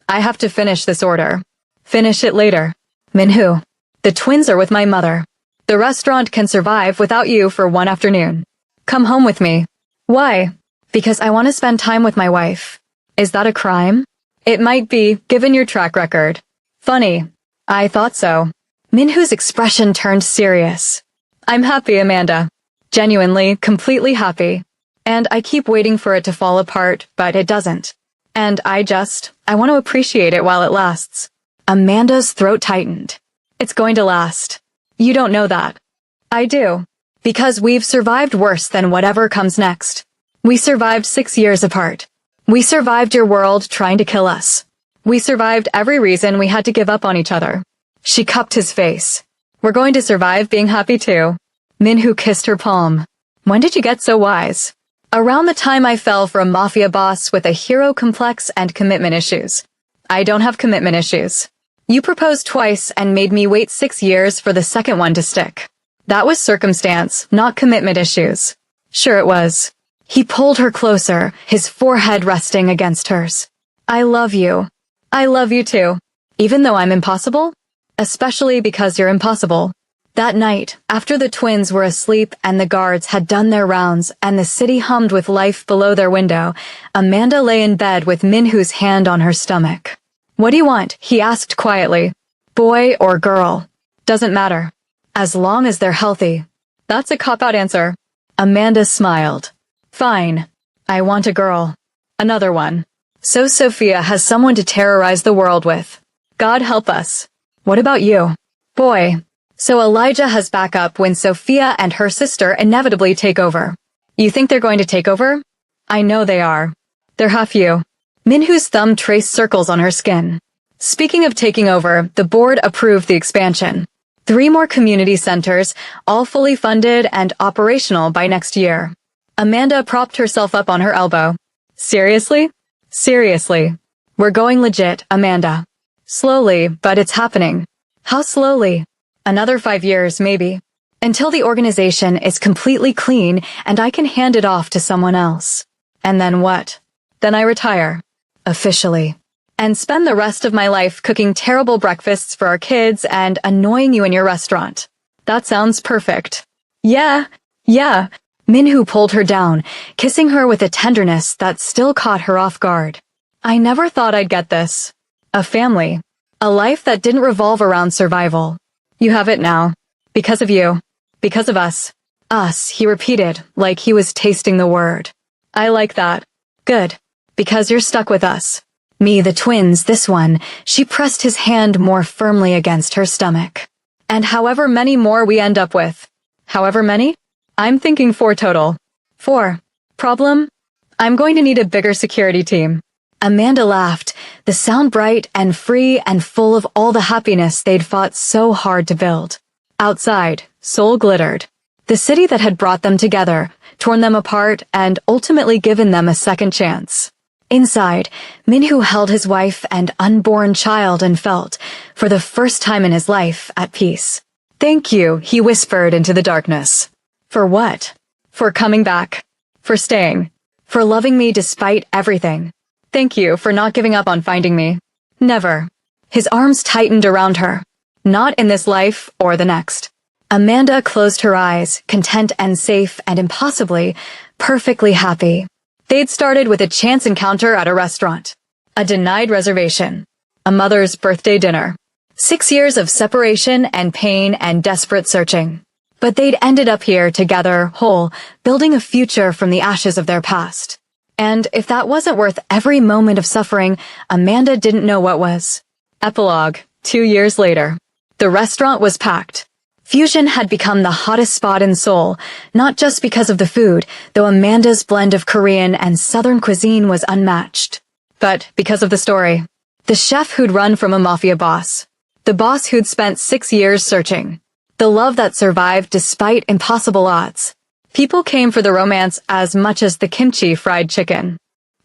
I have to finish this order. Finish it later. Minhu. The twins are with my mother. The restaurant can survive without you for one afternoon. Come home with me. Why? Because I want to spend time with my wife. Is that a crime? It might be, given your track record. Funny. I thought so. Minhu's expression turned serious. I'm happy, Amanda. Genuinely, completely happy. And I keep waiting for it to fall apart, but it doesn't. And I want to appreciate it while it lasts. Amanda's throat tightened. It's going to last. You don't know that. I do. Because we've survived worse than whatever comes next. We survived 6 years apart. We survived your world trying to kill us. We survived every reason we had to give up on each other. She cupped his face. We're going to survive being happy too. Minhu kissed her palm. When did you get so wise? Around the time I fell for a Mafia boss with a hero complex and commitment issues. I don't have commitment issues. You proposed twice and made me wait 6 years for the second one to stick. That was circumstance, not commitment issues. Sure it was. He pulled her closer, his forehead resting against hers. I love you. I love you too. Even though I'm impossible? Especially because you're impossible. That night, after the twins were asleep and the guards had done their rounds and the city hummed with life below their window, Amanda lay in bed with Minhu's hand on her stomach. What do you want? He asked quietly. Boy or girl? Doesn't matter. As long as they're healthy. That's a cop-out answer. Amanda smiled. Fine. I want a girl. Another one. So Sophia has someone to terrorize the world with. God help us. What about you? Boy. So Elijah has backup when Sophia and her sister inevitably take over. You think they're going to take over? I know they are. They're half you. Minhu's thumb traced circles on her skin. Speaking of taking over, the board approved the expansion. 3 more community centers, all fully funded and operational by next year. Amanda propped herself up on her elbow. Seriously? Seriously. We're going legit, Amanda. Slowly, but it's happening. How slowly? Another 5 years, maybe. Until the organization is completely clean and I can hand it off to someone else. And then what? Then I retire. Officially. And spend the rest of my life cooking terrible breakfasts for our kids and annoying you in your restaurant. That sounds perfect. Yeah. Minhu pulled her down, kissing her with a tenderness that still caught her off guard. I never thought I'd get this. A family. A life that didn't revolve around survival. You have it now. Because of you. Because of us. Us, he repeated, like he was tasting the word. I like that. Good. Because you're stuck with us. Me, the twins, this one. She pressed his hand more firmly against her stomach. And however many more we end up with. However many? I'm thinking 4 total. 4. Problem? I'm going to need a bigger security team. Amanda laughed, the sound bright and free and full of all the happiness they'd fought so hard to build. Outside, Seoul glittered. The city that had brought them together, torn them apart, and ultimately given them a second chance. Inside, Minhoo held his wife and unborn child and felt, for the first time in his life, at peace. "Thank you," he whispered into the darkness. "For what?" "For coming back. For staying. For loving me despite everything. Thank you for not giving up on finding me. Never." His arms tightened around her. "Not in this life or the next." Amanda closed her eyes, content and safe and impossibly, perfectly happy. They'd started with a chance encounter at a restaurant. A denied reservation. A mother's birthday dinner. 6 years of separation and pain and desperate searching. But they'd ended up here together, whole, building a future from the ashes of their past. And if that wasn't worth every moment of suffering, Amanda didn't know what was. Epilogue, 2 years later. The restaurant was packed. Fusion had become the hottest spot in Seoul, not just because of the food, though Amanda's blend of Korean and Southern cuisine was unmatched, but because of the story. The chef who'd run from a mafia boss. The boss who'd spent 6 years searching. The love that survived despite impossible odds. People came for the romance as much as the kimchi fried chicken.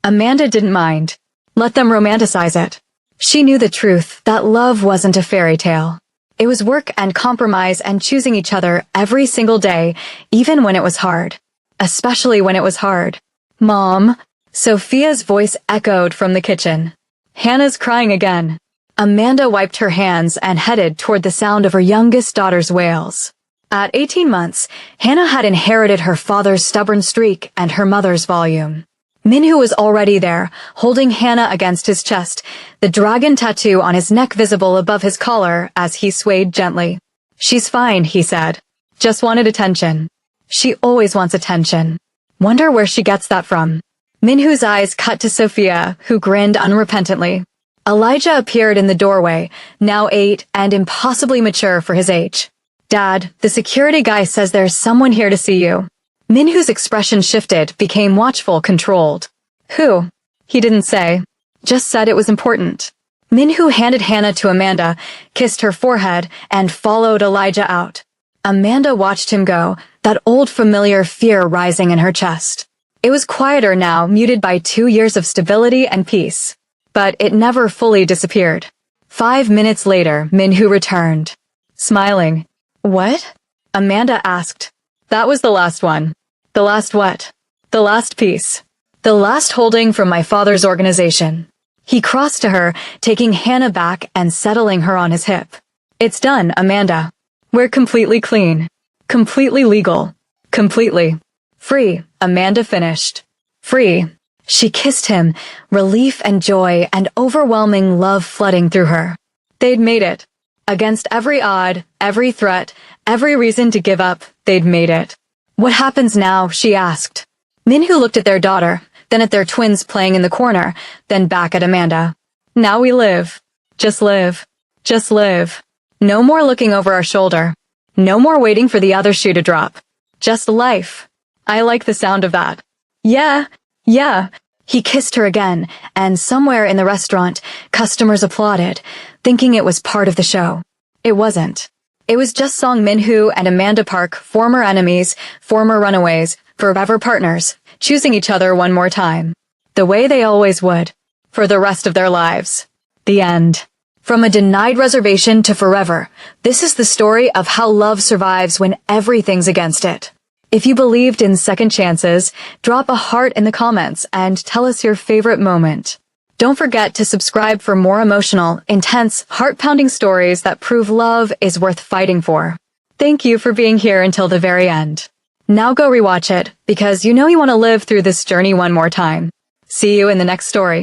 Amanda didn't mind. Let them romanticize it. She knew the truth, that love wasn't a fairy tale. It was work and compromise and choosing each other every single day, even when it was hard. Especially when it was hard. "Mom." Sophia's voice echoed from the kitchen. "Hannah's crying again." Amanda wiped her hands and headed toward the sound of her youngest daughter's wails. At 18 months, Hannah had inherited her father's stubborn streak and her mother's volume. Minhoo was already there, holding Hannah against his chest, the dragon tattoo on his neck visible above his collar as he swayed gently. "She's fine," he said. "Just wanted attention." She always wants attention. Wonder where she gets that from. Minhoo's eyes cut to Sophia, who grinned unrepentantly. Elijah appeared in the doorway, now 8 and impossibly mature for his age. "Dad, the security guy says there's someone here to see you." Minhoo's expression shifted, became watchful, controlled. "Who?" He didn't say. Just said it was important. Minhoo handed Hannah to Amanda, kissed her forehead, and followed Elijah out. Amanda watched him go, that old familiar fear rising in her chest. It was quieter now, muted by 2 years of stability and peace. But it never fully disappeared. 5 minutes later, Minhoo returned. Smiling. "What?" Amanda asked. "That was the last one." "The last what?" "The last piece. The last holding from my father's organization." He crossed to her, taking Hannah back and settling her on his hip. "It's done, Amanda. We're completely clean. Completely legal. Completely free," Amanda finished. Free. She kissed him, relief and joy and overwhelming love flooding through her. They'd made it. Against every odd, every threat, every reason to give up, they'd made it. "What happens now?" she asked. Minhoo looked at their daughter, then at their twins playing in the corner, then back at Amanda. "Now we live. Just live. Just live. No more looking over our shoulder. No more waiting for the other shoe to drop. Just life." I like the sound of that. "Yeah. Yeah." He kissed her again, and somewhere in the restaurant, customers applauded, thinking it was part of the show. It wasn't. It was just Song Minhoo and Amanda Park, former enemies, former runaways, forever partners, choosing each other one more time. The way they always would. For the rest of their lives. The end. From a denied reservation to forever, this is the story of how love survives when everything's against it. If you believed in second chances, drop a heart in the comments and tell us your favorite moment. Don't forget to subscribe for more emotional, intense, heart-pounding stories that prove love is worth fighting for. Thank you for being here until the very end. Now go rewatch it, because you know you want to live through this journey one more time. See you in the next story.